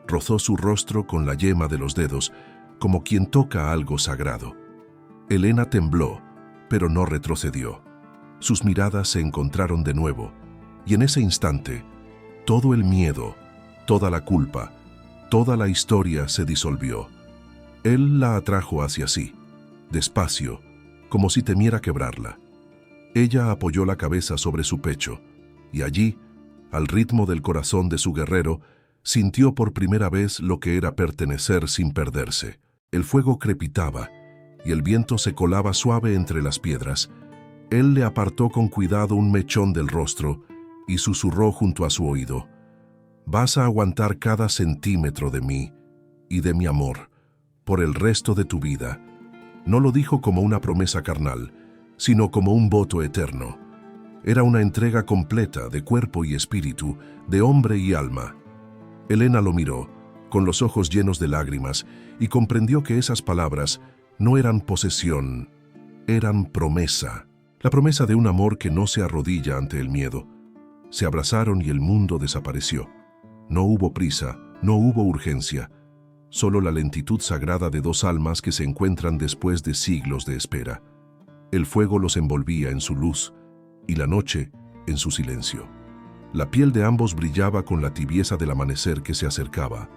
Rozó su rostro con la yema de los dedos, como quien toca algo sagrado. Elena tembló, pero no retrocedió. Sus miradas se encontraron de nuevo, y en ese instante, todo el miedo, toda la culpa, toda la historia se disolvió. Él la atrajo hacia sí, despacio, como si temiera quebrarla. Ella apoyó la cabeza sobre su pecho, y allí, al ritmo del corazón de su guerrero, sintió por primera vez lo que era pertenecer sin perderse. El fuego crepitaba, y el viento se colaba suave entre las piedras. Él le apartó con cuidado un mechón del rostro y susurró junto a su oído: «Vas a aguantar cada centímetro de mí y de mi amor por el resto de tu vida». No lo dijo como una promesa carnal, sino como un voto eterno. Era una entrega completa de cuerpo y espíritu, de hombre y alma. Elena lo miró, con los ojos llenos de lágrimas, y comprendió que esas palabras no eran posesión, eran promesa. La promesa de un amor que no se arrodilla ante el miedo. Se abrazaron y el mundo desapareció. No hubo prisa, no hubo urgencia, solo la lentitud sagrada de dos almas que se encuentran después de siglos de espera. El fuego los envolvía en su luz y la noche en su silencio. La piel de ambos brillaba con la tibieza del amanecer que se acercaba,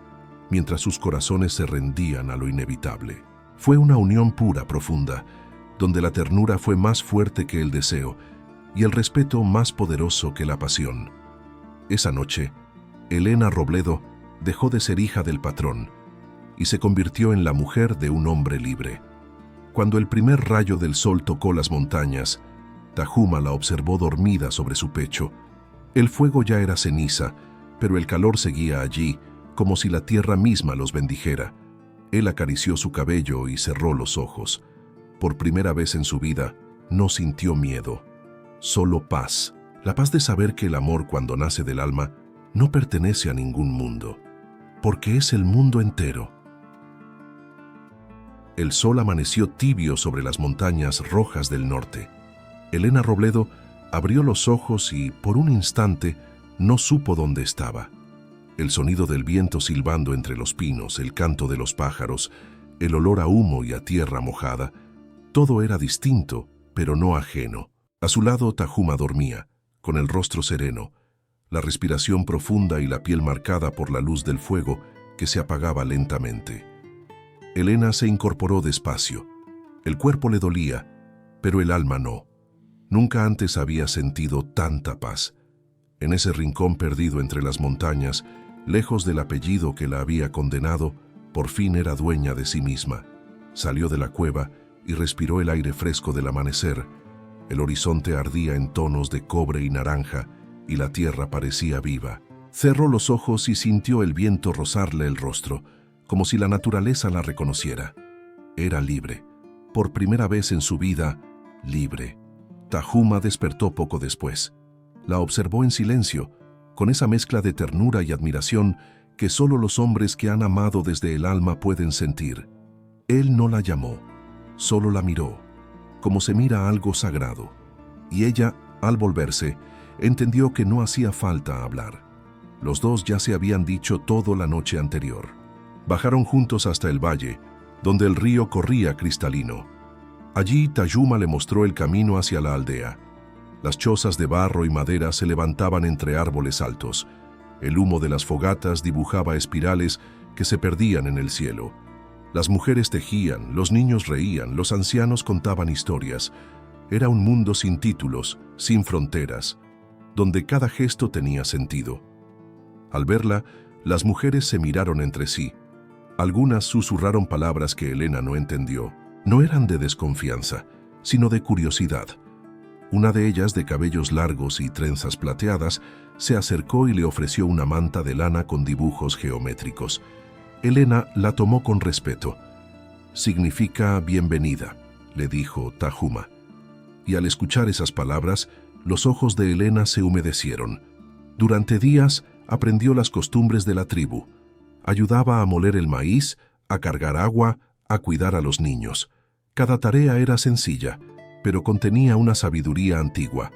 mientras sus corazones se rendían a lo inevitable. Fue una unión pura, profunda, donde la ternura fue más fuerte que el deseo y el respeto más poderoso que la pasión. Esa noche, Elena Robledo dejó de ser hija del patrón y se convirtió en la mujer de un hombre libre. Cuando el primer rayo del sol tocó las montañas, Tayuma la observó dormida sobre su pecho. El fuego ya era ceniza, pero el calor seguía allí, como si la tierra misma los bendijera. Él acarició su cabello y cerró los ojos. Por primera vez en su vida, no sintió miedo, solo paz. La paz de saber que el amor, cuando nace del alma, no pertenece a ningún mundo, porque es el mundo entero. El sol amaneció tibio sobre las montañas rojas del norte. Elena Robledo abrió los ojos y, por un instante, no supo dónde estaba. El sonido del viento silbando entre los pinos, el canto de los pájaros, el olor a humo y a tierra mojada, todo era distinto, pero no ajeno. A su lado Tayuma dormía, con el rostro sereno, la respiración profunda y la piel marcada por la luz del fuego que se apagaba lentamente. Elena se incorporó despacio. El cuerpo le dolía, pero el alma no. Nunca antes había sentido tanta paz. En ese rincón perdido entre las montañas, lejos del apellido que la había condenado, por fin era dueña de sí misma. Salió de la cueva y respiró el aire fresco del amanecer. El horizonte ardía en tonos de cobre y naranja, y la tierra parecía viva. Cerró los ojos y sintió el viento rozarle el rostro, como si la naturaleza la reconociera. Era libre. Por primera vez en su vida, libre. Tayuma despertó poco después. La observó en silencio, con esa mezcla de ternura y admiración que solo los hombres que han amado desde el alma pueden sentir. Él no la llamó, solo la miró, como se mira algo sagrado. Y ella, al volverse, entendió que no hacía falta hablar. Los dos ya se habían dicho todo la noche anterior. Bajaron juntos hasta el valle, donde el río corría cristalino. Allí Tayuma le mostró el camino hacia la aldea. Las chozas de barro y madera se levantaban entre árboles altos. El humo de las fogatas dibujaba espirales que se perdían en el cielo. Las mujeres tejían, los niños reían, los ancianos contaban historias. Era un mundo sin títulos, sin fronteras, donde cada gesto tenía sentido. Al verla, las mujeres se miraron entre sí. Algunas susurraron palabras que Elena no entendió. No eran de desconfianza, sino de curiosidad. Una de ellas, de cabellos largos y trenzas plateadas, se acercó y le ofreció una manta de lana con dibujos geométricos. Elena la tomó con respeto. «Significa bienvenida», le dijo Tayuma. y al escuchar esas palabras, los ojos de Elena se humedecieron. Durante días aprendió las costumbres de la tribu. Ayudaba a moler el maíz, a cargar agua, a cuidar a los niños. Cada tarea era sencilla, pero contenía una sabiduría antigua.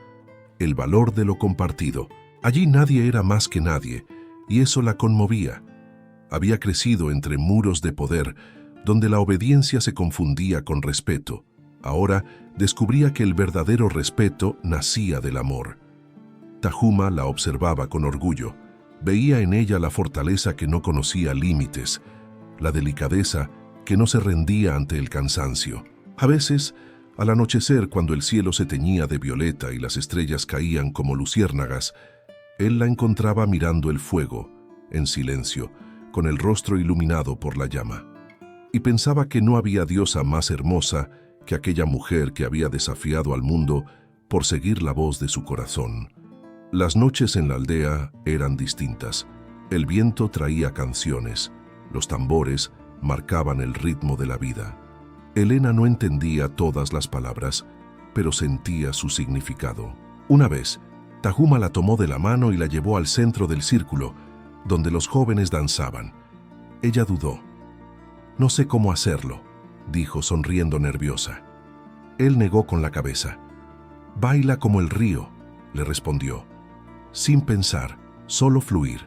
El valor de lo compartido. Allí nadie era más que nadie, y eso la conmovía. Había crecido entre muros de poder, donde la obediencia se confundía con respeto. Ahora descubría que el verdadero respeto nacía del amor. Tahuma la observaba con orgullo. Veía en ella la fortaleza que no conocía límites, la delicadeza que no se rendía ante el cansancio. A veces, al anochecer, cuando el cielo se teñía de violeta y las estrellas caían como luciérnagas, él la encontraba mirando el fuego, en silencio, con el rostro iluminado por la llama. Y pensaba que no había diosa más hermosa que aquella mujer que había desafiado al mundo por seguir la voz de su corazón. Las noches en la aldea eran distintas. El viento traía canciones, los tambores marcaban el ritmo de la vida. Elena no entendía todas las palabras, pero sentía su significado. Una vez, Tahuma la tomó de la mano y la llevó al centro del círculo, donde los jóvenes danzaban. Ella dudó. «No sé cómo hacerlo», dijo sonriendo nerviosa. Él negó con la cabeza. «Baila como el río», le respondió. Sin pensar, solo fluir.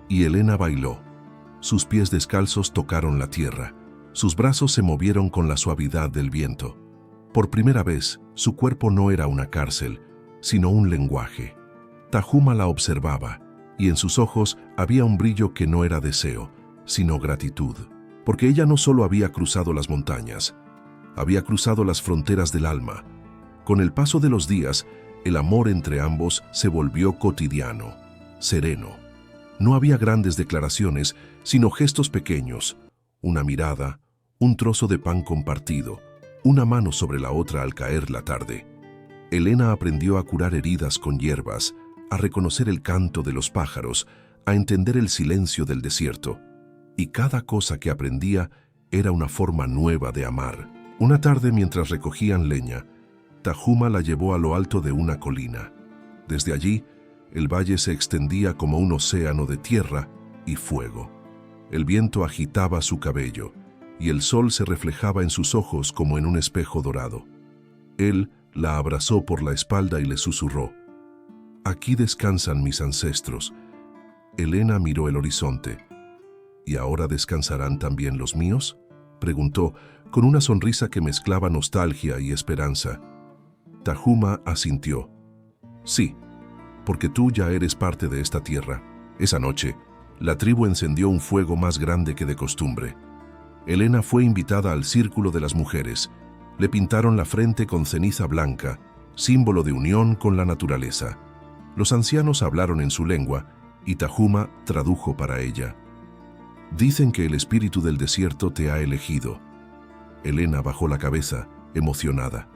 Y Elena bailó. Sus pies descalzos tocaron la tierra. Sus brazos se movieron con la suavidad del viento. Por primera vez, su cuerpo no era una cárcel, sino un lenguaje. Tahuma la observaba, y en sus ojos había un brillo que no era deseo, sino gratitud. Porque ella no solo había cruzado las montañas, había cruzado las fronteras del alma. Con el paso de los días, el amor entre ambos se volvió cotidiano, sereno. No había grandes declaraciones, sino gestos pequeños, una mirada, un trozo de pan compartido, una mano sobre la otra al caer la tarde. Elena aprendió a curar heridas con hierbas, a reconocer el canto de los pájaros, a entender el silencio del desierto. Y cada cosa que aprendía era una forma nueva de amar. Una tarde, mientras recogían leña, Tahuma la llevó a lo alto de una colina. Desde allí, el valle se extendía como un océano de tierra y fuego. El viento agitaba su cabello, y el sol se reflejaba en sus ojos como en un espejo dorado. Él la abrazó por la espalda y le susurró: «Aquí descansan mis ancestros». Elena miró el horizonte. «¿Y ahora descansarán también los míos?», preguntó, con una sonrisa que mezclaba nostalgia y esperanza. Tahuma asintió. «Sí, porque tú ya eres parte de esta tierra». Esa noche, la tribu encendió un fuego más grande que de costumbre. Elena fue invitada al círculo de las mujeres. Le pintaron la frente con ceniza blanca, símbolo de unión con la naturaleza. Los ancianos hablaron en su lengua y Tahuma tradujo para ella. «Dicen que el espíritu del desierto te ha elegido». Elena bajó la cabeza, emocionada.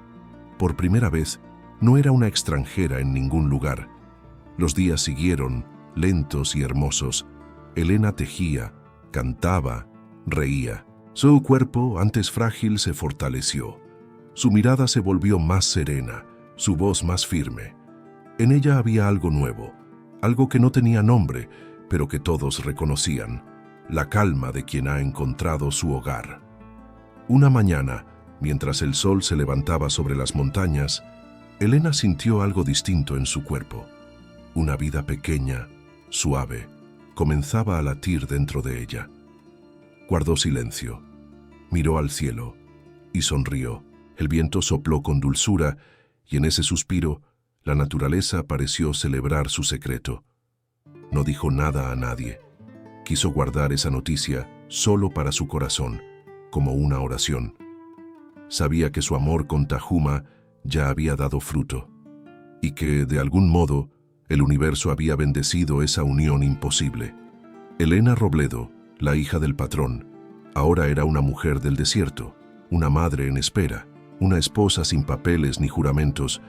Por primera vez, no era una extranjera en ningún lugar. Los días siguieron, lentos y hermosos. Elena tejía, cantaba, reía. Su cuerpo, antes frágil, se fortaleció. Su mirada se volvió más serena, su voz más firme. En ella había algo nuevo, algo que no tenía nombre, pero que todos reconocían: la calma de quien ha encontrado su hogar. Una mañana, mientras el sol se levantaba sobre las montañas, Elena sintió algo distinto en su cuerpo. Una vida pequeña, suave, comenzaba a latir dentro de ella. Guardó silencio, miró al cielo y sonrió. El viento sopló con dulzura y en ese suspiro, la naturaleza pareció celebrar su secreto. No dijo nada a nadie. Quiso guardar esa noticia solo para su corazón, como una oración. Sabía que su amor con Tahuma ya había dado fruto, y que, de algún modo, el universo había bendecido esa unión imposible. Elena Robledo, la hija del patrón, ahora era una mujer del desierto, una madre en espera, una esposa sin papeles ni juramentos,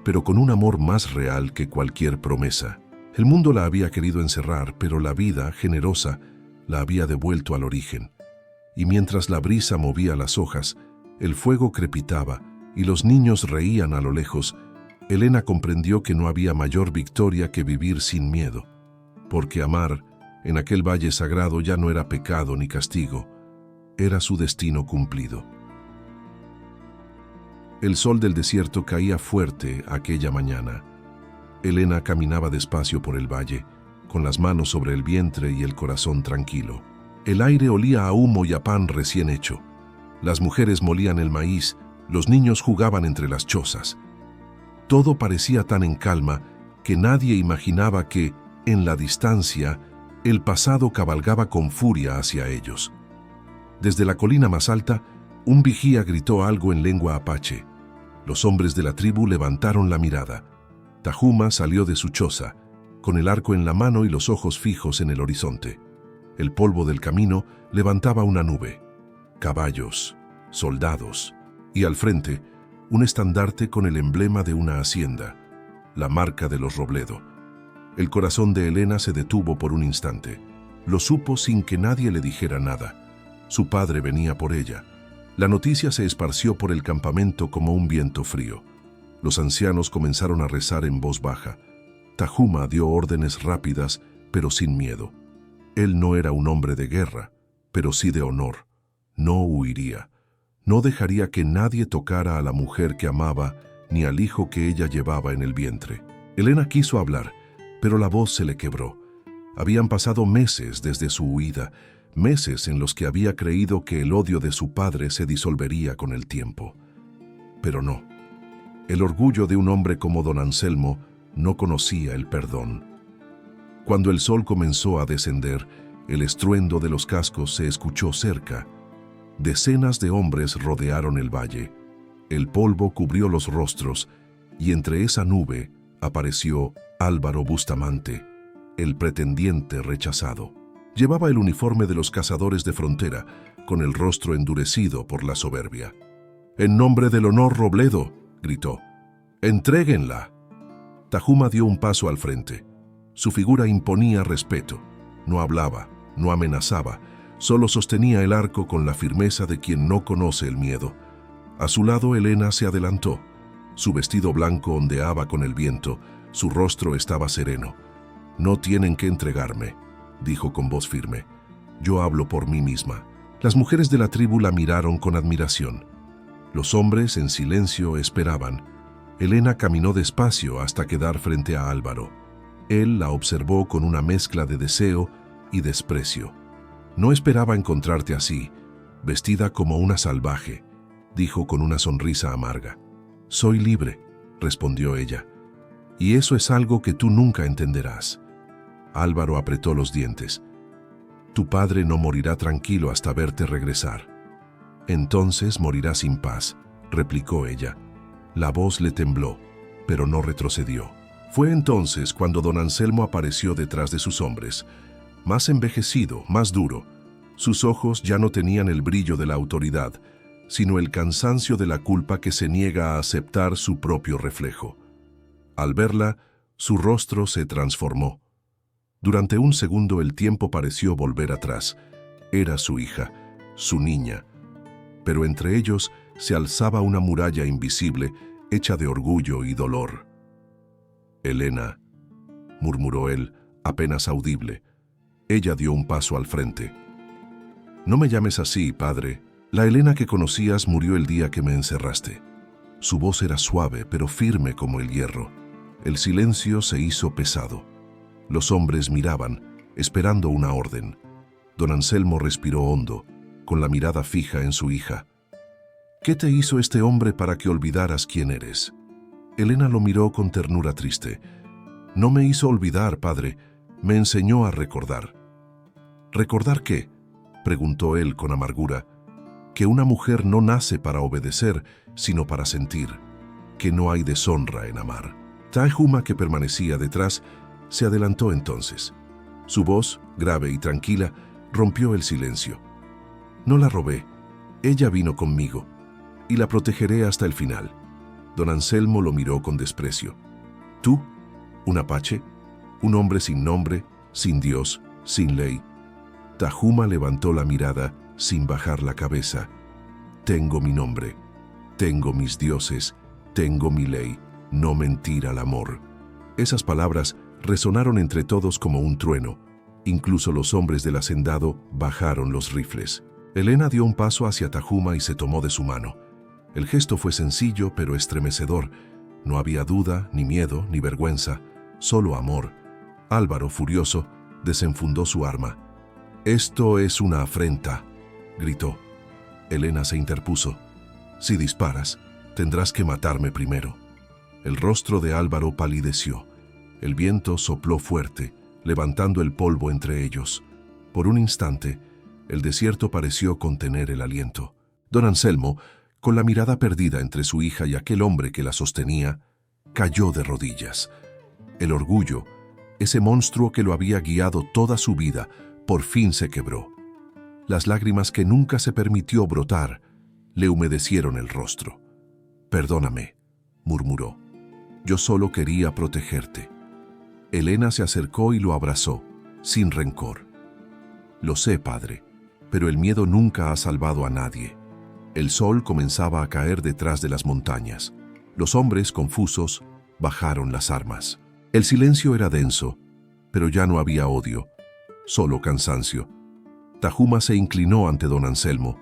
pero con un amor más real que cualquier promesa. El mundo la había querido encerrar, pero la vida, generosa, la había devuelto al origen. Y mientras la brisa movía las hojas, el fuego crepitaba y los niños reían a lo lejos, Elena comprendió que no había mayor victoria que vivir sin miedo, porque amar en aquel valle sagrado ya no era pecado ni castigo, era su destino cumplido. El sol del desierto caía fuerte aquella mañana. Elena caminaba despacio por el valle, con las manos sobre el vientre y el corazón tranquilo. El aire olía a humo y a pan recién hecho. Las mujeres molían el maíz, los niños jugaban entre las chozas. Todo parecía tan en calma que nadie imaginaba que, en la distancia, el pasado cabalgaba con furia hacia ellos. Desde la colina más alta, un vigía gritó algo en lengua apache. Los hombres de la tribu levantaron la mirada. Tahuma salió de su choza, con el arco en la mano y los ojos fijos en el horizonte. El polvo del camino levantaba una nube. Caballos, soldados, y al frente, un estandarte con el emblema de una hacienda, la marca de los Robledo. El corazón de Elena se detuvo por un instante. Lo supo sin que nadie le dijera nada. Su padre venía por ella. La noticia se esparció por el campamento como un viento frío. Los ancianos comenzaron a rezar en voz baja. Tahuma dio órdenes rápidas, pero sin miedo. Él no era un hombre de guerra, pero sí de honor. No huiría. No dejaría que nadie tocara a la mujer que amaba ni al hijo que ella llevaba en el vientre. Elena quiso hablar, pero la voz se le quebró. Habían pasado meses desde su huida, meses en los que había creído que el odio de su padre se disolvería con el tiempo. Pero no. El orgullo de un hombre como don Anselmo no conocía el perdón. Cuando el sol comenzó a descender, el estruendo de los cascos se escuchó cerca. Decenas de hombres rodearon el valle. El polvo cubrió los rostros y entre esa nube apareció Álvaro Bustamante, el pretendiente rechazado. Llevaba el uniforme de los cazadores de frontera, con el rostro endurecido por la soberbia. «En nombre del honor Robledo», gritó, «entréguenla». Tahuma dio un paso al frente. Su figura imponía respeto. No hablaba, no amenazaba, solo sostenía el arco con la firmeza de quien no conoce el miedo. A su lado Elena se adelantó. Su vestido blanco ondeaba con el viento, su rostro estaba sereno. «No tienen que entregarme», dijo con voz firme. «Yo hablo por mí misma». Las mujeres de la tribu la miraron con admiración. Los hombres en silencio esperaban. Elena caminó despacio hasta quedar frente a Álvaro. Él la observó con una mezcla de deseo y desprecio. «No esperaba encontrarte así, vestida como una salvaje», dijo con una sonrisa amarga. «Soy libre», respondió ella, «y eso es algo que tú nunca entenderás». Álvaro apretó los dientes. «Tu padre no morirá tranquilo hasta verte regresar». «Entonces morirá sin paz», replicó ella. La voz le tembló, pero no retrocedió. Fue entonces cuando don Anselmo apareció detrás de sus hombres, más envejecido, más duro. Sus ojos ya no tenían el brillo de la autoridad, sino el cansancio de la culpa que se niega a aceptar su propio reflejo. Al verla, su rostro se transformó. Durante un segundo el tiempo pareció volver atrás. Era su hija, su niña. Pero entre ellos se alzaba una muralla invisible, hecha de orgullo y dolor. «Elena», murmuró él, apenas audible. Ella dio un paso al frente. «No me llames así, padre. La Elena que conocías murió el día que me encerraste». Su voz era suave, pero firme como el hierro. El silencio se hizo pesado. Los hombres miraban, esperando una orden. Don Anselmo respiró hondo, con la mirada fija en su hija. «¿Qué te hizo este hombre para que olvidaras quién eres?» Elena lo miró con ternura triste. «No me hizo olvidar, padre. Me enseñó a recordar». «¿Recordar qué?», preguntó él con amargura. «Que una mujer no nace para obedecer, sino para sentir. Que no hay deshonra en amar». Tahuma, que permanecía detrás, se adelantó entonces. Su voz, grave y tranquila, rompió el silencio. «No la robé. Ella vino conmigo, y la protegeré hasta el final». Don Anselmo lo miró con desprecio. «¿Tú? ¿Un apache? ¿Un hombre sin nombre, sin Dios, sin ley?» Tahuma levantó la mirada sin bajar la cabeza. «Tengo mi nombre. Tengo mis dioses, tengo mi ley, no mentir al amor. Esas palabras resonaron entre todos como un trueno. Incluso los hombres del hacendado bajaron los rifles. Helena dio un paso hacia Tahuma y se tomó de su mano. El gesto fue sencillo pero estremecedor. No había duda, ni miedo, ni vergüenza, solo amor. Álvaro, furioso, desenfundó su arma. «Esto es una afrenta», gritó. Helena se interpuso. «Si disparas, tendrás que matarme primero». El rostro de Álvaro palideció. El viento sopló fuerte, levantando el polvo entre ellos. Por un instante, el desierto pareció contener el aliento. Don Anselmo, con la mirada perdida entre su hija y aquel hombre que la sostenía, cayó de rodillas. El orgullo, ese monstruo que lo había guiado toda su vida, por fin se quebró. Las lágrimas que nunca se permitió brotar le humedecieron el rostro. «Perdóname», murmuró. «Yo solo quería protegerte». Helena se acercó y lo abrazó, sin rencor. «Lo sé, padre, pero el miedo nunca ha salvado a nadie». El sol comenzaba a caer detrás de las montañas. Los hombres, confusos, bajaron las armas. El silencio era denso, pero ya no había odio, solo cansancio. Tahuma se inclinó ante don Anselmo.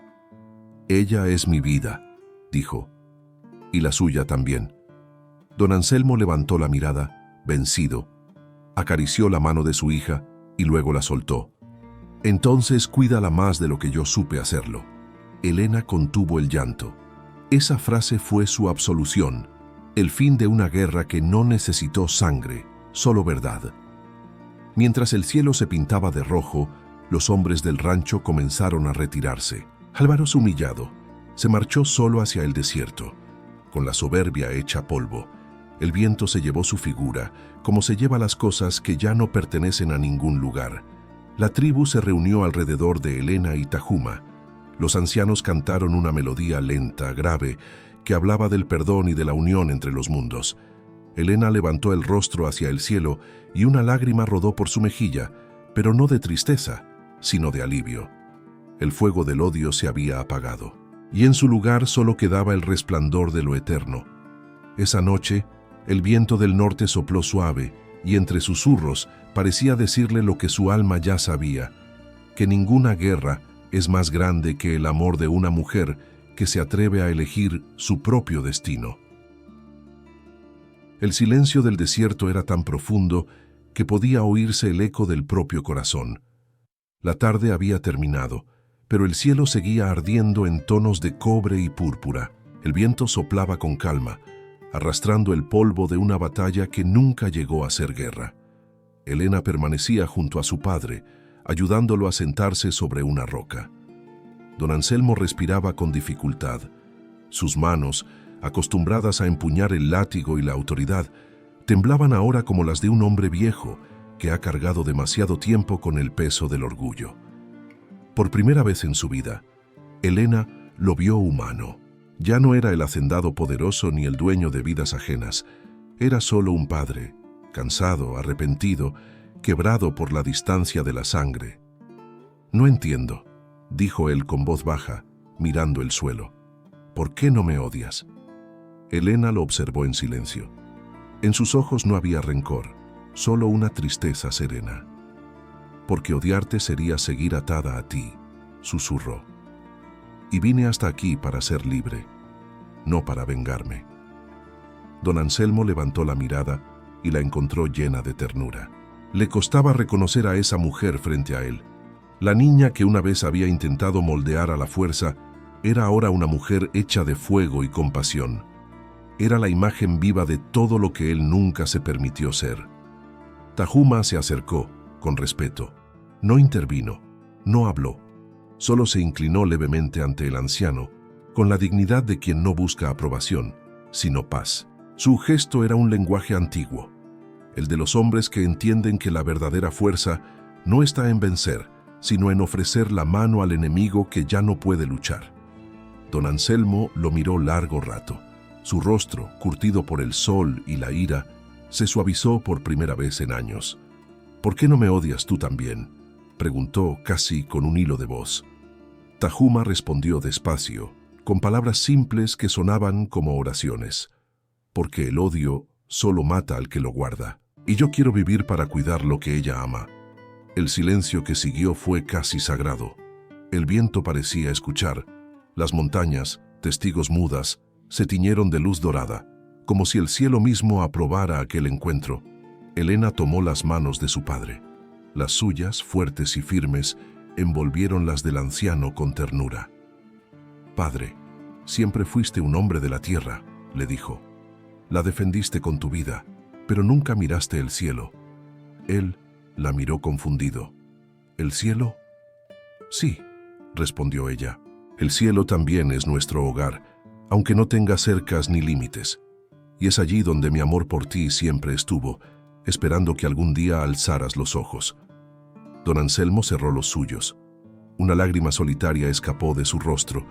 «Ella es mi vida», dijo, «y la suya también». Don Anselmo levantó la mirada, vencido. Acarició la mano de su hija y luego la soltó. «Entonces cuídala más de lo que yo supe hacerlo». Helena contuvo el llanto. Esa frase fue su absolución, el fin de una guerra que no necesitó sangre, solo verdad. Mientras el cielo se pintaba de rojo, los hombres del rancho comenzaron a retirarse. Álvaro, humillado, se marchó solo hacia el desierto, con la soberbia hecha polvo. El viento se llevó su figura, como se lleva las cosas que ya no pertenecen a ningún lugar. La tribu se reunió alrededor de Helena y Tahuma. Los ancianos cantaron una melodía lenta, grave, que hablaba del perdón y de la unión entre los mundos. Helena levantó el rostro hacia el cielo y una lágrima rodó por su mejilla, pero no de tristeza, sino de alivio. El fuego del odio se había apagado, y en su lugar solo quedaba el resplandor de lo eterno. Esa noche, el viento del norte sopló suave, y entre susurros parecía decirle lo que su alma ya sabía, que ninguna guerra es más grande que el amor de una mujer que se atreve a elegir su propio destino. El silencio del desierto era tan profundo que podía oírse el eco del propio corazón. La tarde había terminado, pero el cielo seguía ardiendo en tonos de cobre y púrpura. El viento soplaba con calma, arrastrando el polvo de una batalla que nunca llegó a ser guerra. Helena permanecía junto a su padre, ayudándolo a sentarse sobre una roca. Don Anselmo respiraba con dificultad. Sus manos, acostumbradas a empuñar el látigo y la autoridad, temblaban ahora como las de un hombre viejo que ha cargado demasiado tiempo con el peso del orgullo. Por primera vez en su vida, Helena lo vio humano. Ya no era el hacendado poderoso ni el dueño de vidas ajenas. Era solo un padre, cansado, arrepentido, quebrado por la distancia de la sangre. «No entiendo», dijo él con voz baja, mirando el suelo. «¿Por qué no me odias?» Helena lo observó en silencio. En sus ojos no había rencor, solo una tristeza serena. «Porque odiarte sería seguir atada a ti», susurró. «Y vine hasta aquí para ser libre, no para vengarme». Don Anselmo levantó la mirada y la encontró llena de ternura. Le costaba reconocer a esa mujer frente a él. La niña que una vez había intentado moldear a la fuerza era ahora una mujer hecha de fuego y compasión. Era la imagen viva de todo lo que él nunca se permitió ser. Tahuma se acercó, con respeto. No intervino, no habló. Solo se inclinó levemente ante el anciano, con la dignidad de quien no busca aprobación, sino paz. Su gesto era un lenguaje antiguo, el de los hombres que entienden que la verdadera fuerza no está en vencer, sino en ofrecer la mano al enemigo que ya no puede luchar. Don Anselmo lo miró largo rato. Su rostro, curtido por el sol y la ira, se suavizó por primera vez en años. «¿Por qué no me odias tú también?», preguntó casi con un hilo de voz. Tahuma respondió despacio, con palabras simples que sonaban como oraciones. Porque el odio solo mata al que lo guarda, y yo quiero vivir para cuidar lo que ella ama. El silencio que siguió fue casi sagrado. El viento parecía escuchar. Las montañas, testigos mudas, se tiñeron de luz dorada, como si el cielo mismo aprobara aquel encuentro. Elena tomó las manos de su padre. Las suyas, fuertes y firmes, envolvieron las del anciano con ternura. «Padre, siempre fuiste un hombre de la tierra», le dijo. «La defendiste con tu vida, pero nunca miraste el cielo». Él la miró confundido. «¿El cielo?» «Sí», respondió ella. «El cielo también es nuestro hogar, aunque no tenga cercas ni límites. Y es allí donde mi amor por ti siempre estuvo, esperando que algún día alzaras los ojos». Don Anselmo cerró los suyos. Una lágrima solitaria escapó de su rostro,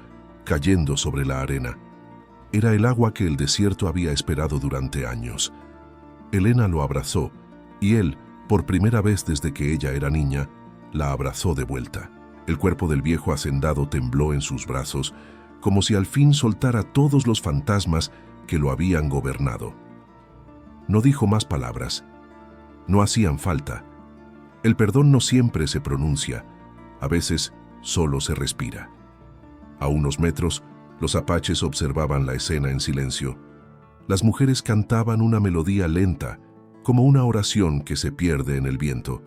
cayendo sobre la arena. Era el agua que el desierto había esperado durante años. Elena lo abrazó, y él, por primera vez desde que ella era niña, la abrazó de vuelta. El cuerpo del viejo hacendado tembló en sus brazos, como si al fin soltara todos los fantasmas que lo habían gobernado. No dijo más palabras. No hacían falta. El perdón no siempre se pronuncia, a veces solo se respira. A unos metros, los apaches observaban la escena en silencio. Las mujeres cantaban una melodía lenta, como una oración que se pierde en el viento.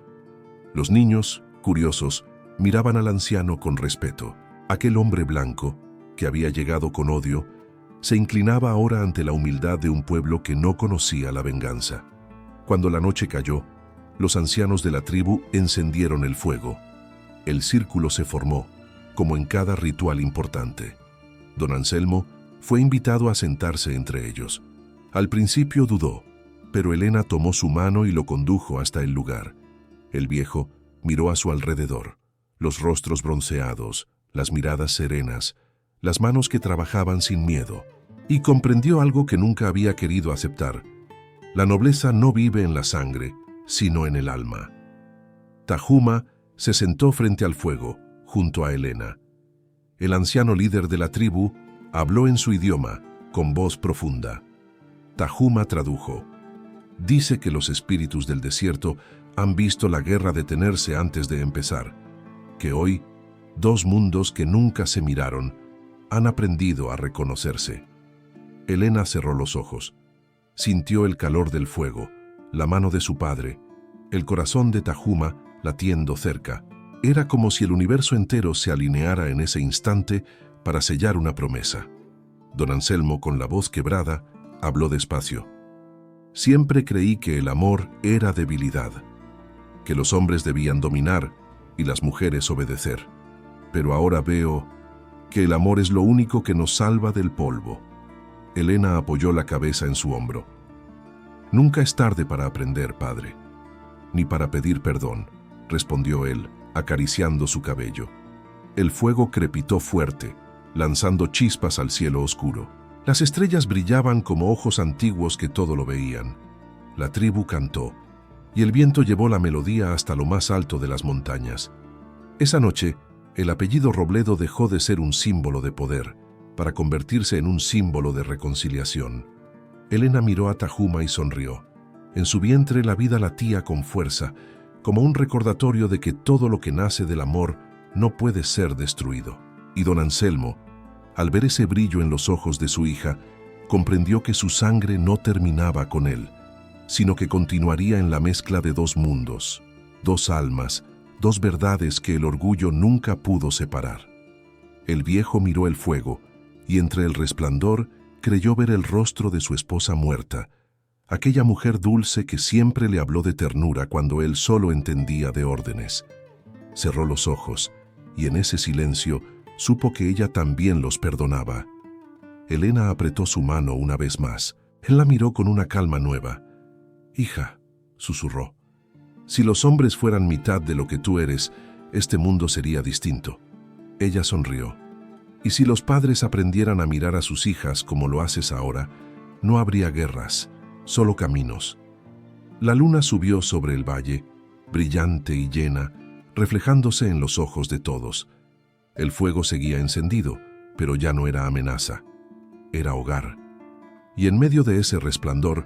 Los niños, curiosos, miraban al anciano con respeto. Aquel hombre blanco, que había llegado con odio, se inclinaba ahora ante la humildad de un pueblo que no conocía la venganza. Cuando la noche cayó, los ancianos de la tribu encendieron el fuego. El círculo se formó, como en cada ritual importante. Don Anselmo fue invitado a sentarse entre ellos. Al principio dudó, pero Elena tomó su mano y lo condujo hasta el lugar. El viejo miró a su alrededor, los rostros bronceados, las miradas serenas, las manos que trabajaban sin miedo, y comprendió algo que nunca había querido aceptar. La nobleza no vive en la sangre, sino en el alma. Tajuma se sentó frente al fuego, junto a Elena. El anciano líder de la tribu habló en su idioma, con voz profunda. Tajuma tradujo. Dice que los espíritus del desierto han visto la guerra detenerse antes de empezar, que hoy, dos mundos que nunca se miraron han aprendido a reconocerse. Elena cerró los ojos. Sintió el calor del fuego, la mano de su padre, el corazón de Tajuma latiendo cerca. Era como si el universo entero se alineara en ese instante para sellar una promesa. Don Anselmo, con la voz quebrada, habló despacio. Siempre creí que el amor era debilidad, que los hombres debían dominar y las mujeres obedecer. Pero ahora veo que el amor es lo único que nos salva del polvo. Elena apoyó la cabeza en su hombro. Nunca es tarde para aprender, padre, ni para pedir perdón, respondió él, acariciando su cabello. El fuego crepitó fuerte, lanzando chispas al cielo oscuro. Las estrellas brillaban como ojos antiguos que todo lo veían. La tribu cantó, y el viento llevó la melodía hasta lo más alto de las montañas. Esa noche, el apellido Robledo dejó de ser un símbolo de poder, para convertirse en un símbolo de reconciliación. Elena miró a Tajuma y sonrió. En su vientre la vida latía con fuerza, como un recordatorio de que todo lo que nace del amor no puede ser destruido. Y don Anselmo, al ver ese brillo en los ojos de su hija, comprendió que su sangre no terminaba con él, sino que continuaría en la mezcla de dos mundos, dos almas, dos verdades que el orgullo nunca pudo separar. El viejo miró el fuego, y entre el resplandor creyó ver el rostro de su esposa muerta, aquella mujer dulce que siempre le habló de ternura cuando él solo entendía de órdenes. Cerró los ojos, y en ese silencio supo que ella también los perdonaba. Elena apretó su mano una vez más. Él la miró con una calma nueva. «Hija», susurró, «si los hombres fueran mitad de lo que tú eres, este mundo sería distinto». Ella sonrió. «Y si los padres aprendieran a mirar a sus hijas como lo haces ahora, no habría guerras, solo caminos». La luna subió sobre el valle, brillante y llena, reflejándose en los ojos de todos. El fuego seguía encendido, pero ya no era amenaza, era hogar. Y en medio de ese resplandor,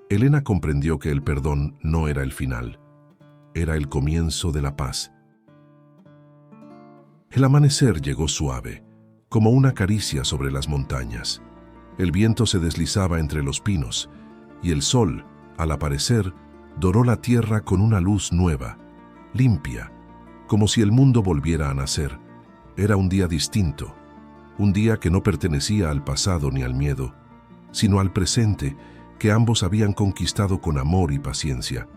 Elena comprendió que el perdón no era el final, era el comienzo de la paz. El amanecer llegó suave, como una caricia sobre las montañas. El viento se deslizaba entre los pinos, y el sol, al aparecer, doró la tierra con una luz nueva, limpia, como si el mundo volviera a nacer. Era un día distinto, un día que no pertenecía al pasado ni al miedo, sino al presente que ambos habían conquistado con amor y paciencia.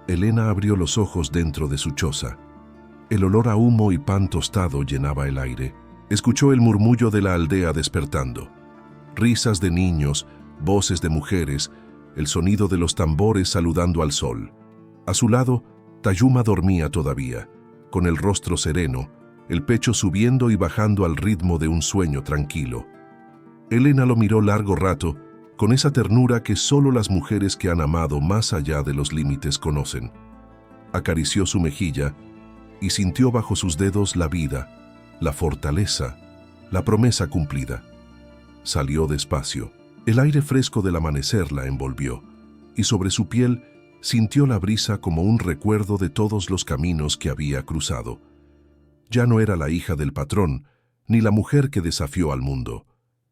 Elena abrió los ojos dentro de su choza. El olor a humo y pan tostado llenaba el aire. Escuchó el murmullo de la aldea despertando. Risas de niños, voces de mujeres, el sonido de los tambores saludando al sol. A su lado, Tayuma dormía todavía, con el rostro sereno, el pecho subiendo y bajando al ritmo de un sueño tranquilo. Elena lo miró largo rato, con esa ternura que solo las mujeres que han amado más allá de los límites conocen. Acarició su mejilla y sintió bajo sus dedos la vida, la fortaleza, la promesa cumplida. Salió despacio. El aire fresco del amanecer la envolvió, y sobre su piel sintió la brisa como un recuerdo de todos los caminos que había cruzado. Ya no era la hija del patrón, ni la mujer que desafió al mundo.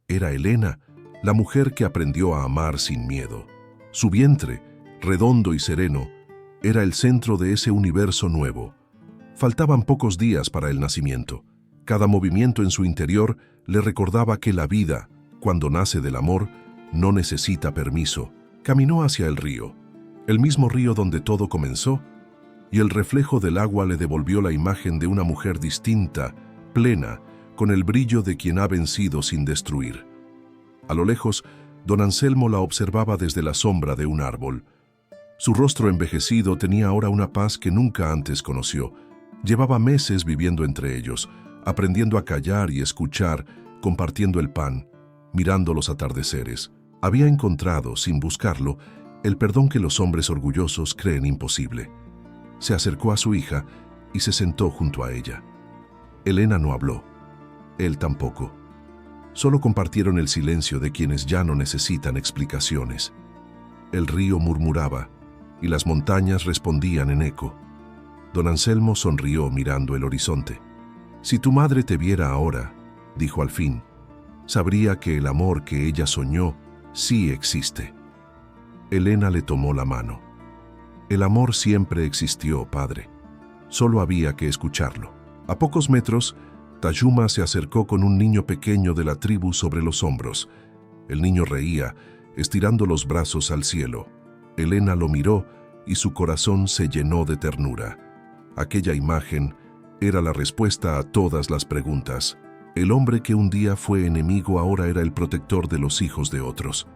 Era Elena, la mujer que aprendió a amar sin miedo. Su vientre, redondo y sereno, era el centro de ese universo nuevo. Faltaban pocos días para el nacimiento. Cada movimiento en su interior le recordaba que la vida, cuando nace del amor, no necesita permiso. Caminó hacia el río, el mismo río donde todo comenzó, y el reflejo del agua le devolvió la imagen de una mujer distinta, plena, con el brillo de quien ha vencido sin destruir. A lo lejos, don Anselmo la observaba desde la sombra de un árbol. Su rostro envejecido tenía ahora una paz que nunca antes conoció. Llevaba meses viviendo entre ellos, aprendiendo a callar y escuchar, compartiendo el pan, mirando los atardeceres. Había encontrado, sin buscarlo, el perdón que los hombres orgullosos creen imposible. Se acercó a su hija y se sentó junto a ella. Elena no habló, él tampoco. Solo compartieron el silencio de quienes ya no necesitan explicaciones. El río murmuraba y las montañas respondían en eco. Don Anselmo sonrió mirando el horizonte. «Si tu madre te viera ahora», dijo al fin, «sabría que el amor que ella soñó sí existe». Elena le tomó la mano. «El amor siempre existió, padre. Solo había que escucharlo». A pocos metros, Tayuma se acercó con un niño pequeño de la tribu sobre los hombros. El niño reía, estirando los brazos al cielo. Elena lo miró y su corazón se llenó de ternura. Aquella imagen era la respuesta a todas las preguntas. El hombre que un día fue enemigo ahora era el protector de los hijos de otros.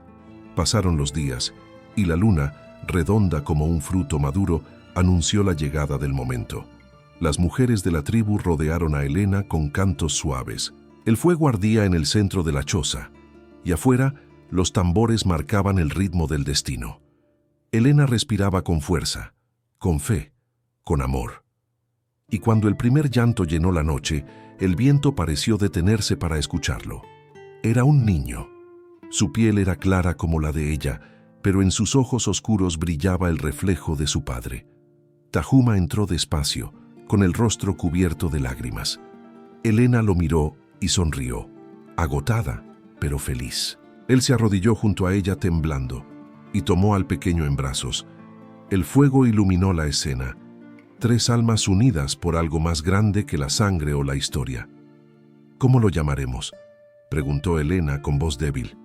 Pasaron los días, y la luna, redonda como un fruto maduro, anunció la llegada del momento. Las mujeres de la tribu rodearon a Elena con cantos suaves. El fuego ardía en el centro de la choza, y afuera los tambores marcaban el ritmo del destino. Elena respiraba con fuerza, con fe, con amor. Y cuando el primer llanto llenó la noche, el viento pareció detenerse para escucharlo. Era un niño. Su piel era clara como la de ella, pero en sus ojos oscuros brillaba el reflejo de su padre. Tayuma entró despacio, con el rostro cubierto de lágrimas. Elena lo miró y sonrió, agotada, pero feliz. Él se arrodilló junto a ella temblando y tomó al pequeño en brazos. El fuego iluminó la escena. 3 almas unidas por algo más grande que la sangre o la historia. «¿Cómo lo llamaremos?», preguntó Elena con voz débil.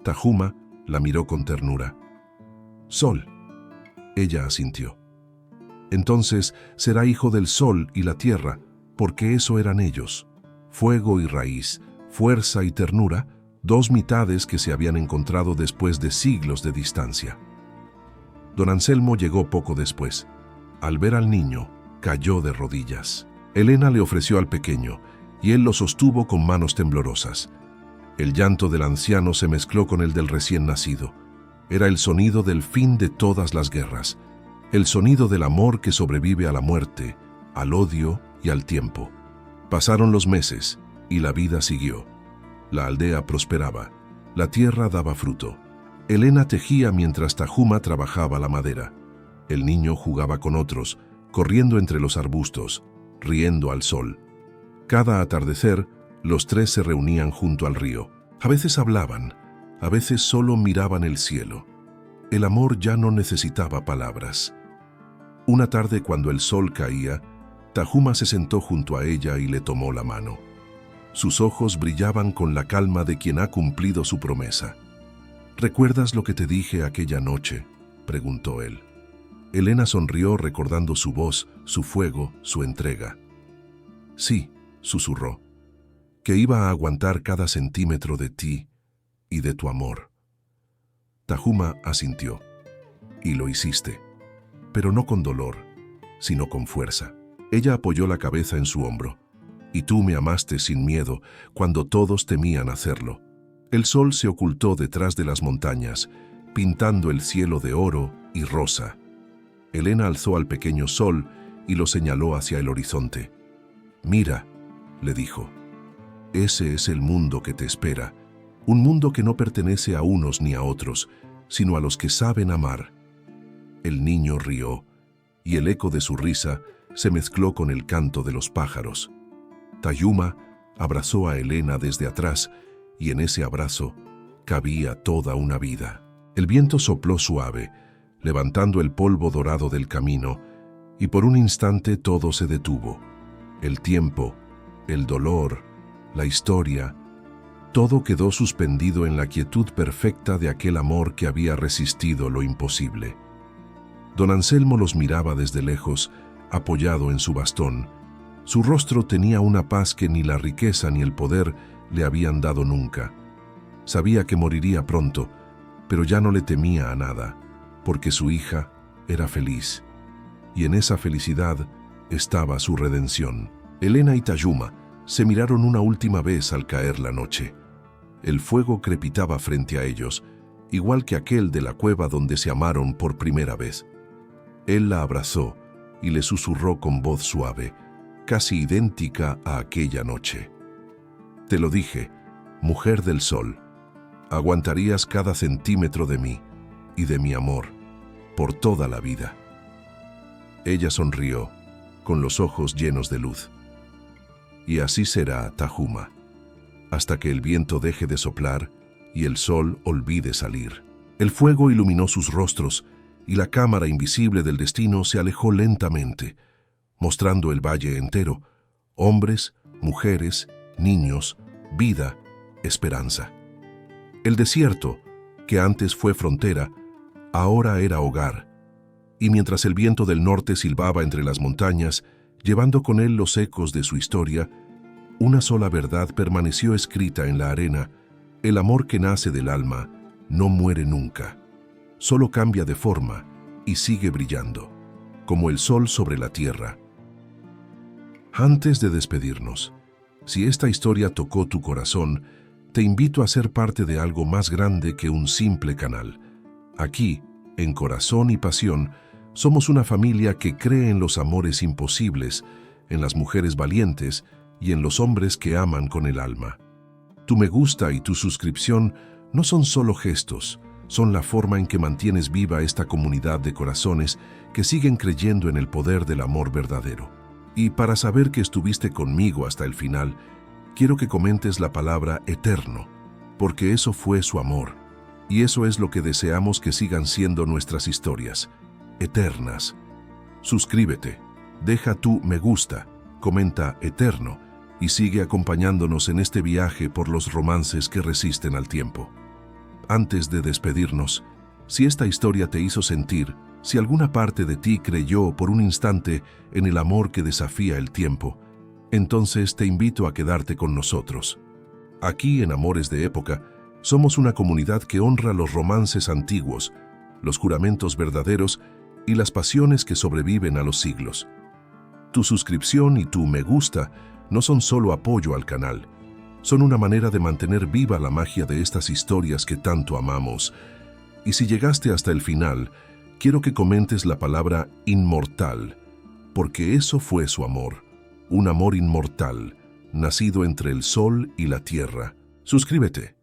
Tayuma la miró con ternura. «Sol». Ella asintió. «Entonces será hijo del sol y la tierra, porque eso eran ellos. Fuego y raíz, fuerza y ternura, 2 mitades que se habían encontrado después de siglos de distancia». Don Anselmo llegó poco después. Al ver al niño, cayó de rodillas. Elena le ofreció al pequeño, y él lo sostuvo con manos temblorosas. El llanto del anciano se mezcló con el del recién nacido. Era el sonido del fin de todas las guerras, el sonido del amor que sobrevive a la muerte, al odio y al tiempo. Pasaron los meses, y la vida siguió. La aldea prosperaba. La tierra daba fruto. Elena tejía mientras Tahuma trabajaba la madera. El niño jugaba con otros, corriendo entre los arbustos, riendo al sol. Cada atardecer, los tres se reunían junto al río. A veces hablaban, a veces solo miraban el cielo. El amor ya no necesitaba palabras. Una tarde, cuando el sol caía, Tahuma se sentó junto a ella y le tomó la mano. Sus ojos brillaban con la calma de quien ha cumplido su promesa. ¿Recuerdas lo que te dije aquella noche?, preguntó él. Elena sonrió recordando su voz, su fuego, su entrega. Sí, susurró, que iba a aguantar cada centímetro de ti y de tu amor. Tahuma asintió. Y lo hiciste, pero no con dolor, sino con fuerza. Ella apoyó la cabeza en su hombro. Y tú me amaste sin miedo cuando todos temían hacerlo. El sol se ocultó detrás de las montañas, pintando el cielo de oro y rosa. Elena alzó al pequeño sol y lo señaló hacia el horizonte. Mira, le dijo, ese es el mundo que te espera, un mundo que no pertenece a unos ni a otros, sino a los que saben amar. El niño rió, y el eco de su risa se mezcló con el canto de los pájaros. Tahuma abrazó a Elena desde atrás, y en ese abrazo cabía toda una vida. El viento sopló suave, levantando el polvo dorado del camino, y por un instante todo se detuvo. El tiempo, el dolor, la historia, todo quedó suspendido en la quietud perfecta de aquel amor que había resistido lo imposible. Don Anselmo los miraba desde lejos, apoyado en su bastón. Su rostro tenía una paz que ni la riqueza ni el poder le habían dado nunca. Sabía que moriría pronto, pero ya no le temía a nada, porque su hija era feliz, y en esa felicidad estaba su redención. Elena y Tahuma se miraron una última vez al caer la noche. El fuego crepitaba frente a ellos, igual que aquel de la cueva donde se amaron por primera vez. Él la abrazó y le susurró con voz suave, casi idéntica a aquella noche. Te lo dije, mujer del sol, aguantarías cada centímetro de mí y de mi amor por toda la vida. Ella sonrió, con los ojos llenos de luz. Y así será, Tahuma, hasta que el viento deje de soplar y el sol olvide salir. El fuego iluminó sus rostros y la cámara invisible del destino se alejó lentamente, mostrando el valle entero, hombres, mujeres, niños, vida, esperanza. El desierto, que antes fue frontera, ahora era hogar, y mientras el viento del norte silbaba entre las montañas, llevando con él los ecos de su historia, una sola verdad permaneció escrita en la arena: el amor que nace del alma no muere nunca, solo cambia de forma y sigue brillando, como el sol sobre la tierra. Antes de despedirnos, si esta historia tocó tu corazón, te invito a ser parte de algo más grande que un simple canal. Aquí, en Corazón y Pasión, somos una familia que cree en los amores imposibles, en las mujeres valientes y en los hombres que aman con el alma. Tu me gusta y tu suscripción no son solo gestos, son la forma en que mantienes viva esta comunidad de corazones que siguen creyendo en el poder del amor verdadero. Y para saber que estuviste conmigo hasta el final, quiero que comentes la palabra eterno, porque eso fue su amor. Y eso es lo que deseamos que sigan siendo nuestras historias, eternas. Suscríbete, deja tu me gusta, comenta eterno y sigue acompañándonos en este viaje por los romances que resisten al tiempo. Antes de despedirnos, si esta historia te hizo sentir, si alguna parte de ti creyó por un instante en el amor que desafía el tiempo, entonces te invito a quedarte con nosotros. Aquí en Amores de Época, somos una comunidad que honra los romances antiguos, los juramentos verdaderos y las pasiones que sobreviven a los siglos. Tu suscripción y tu me gusta no son solo apoyo al canal, son una manera de mantener viva la magia de estas historias que tanto amamos. Y si llegaste hasta el final, quiero que comentes la palabra inmortal, porque eso fue su amor, un amor inmortal, nacido entre el sol y la tierra, Suscríbete,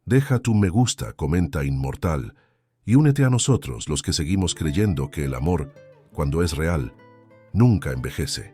deja tu me gusta, comenta Inmortal y únete a nosotros los que seguimos creyendo que el amor, cuando es real, nunca envejece.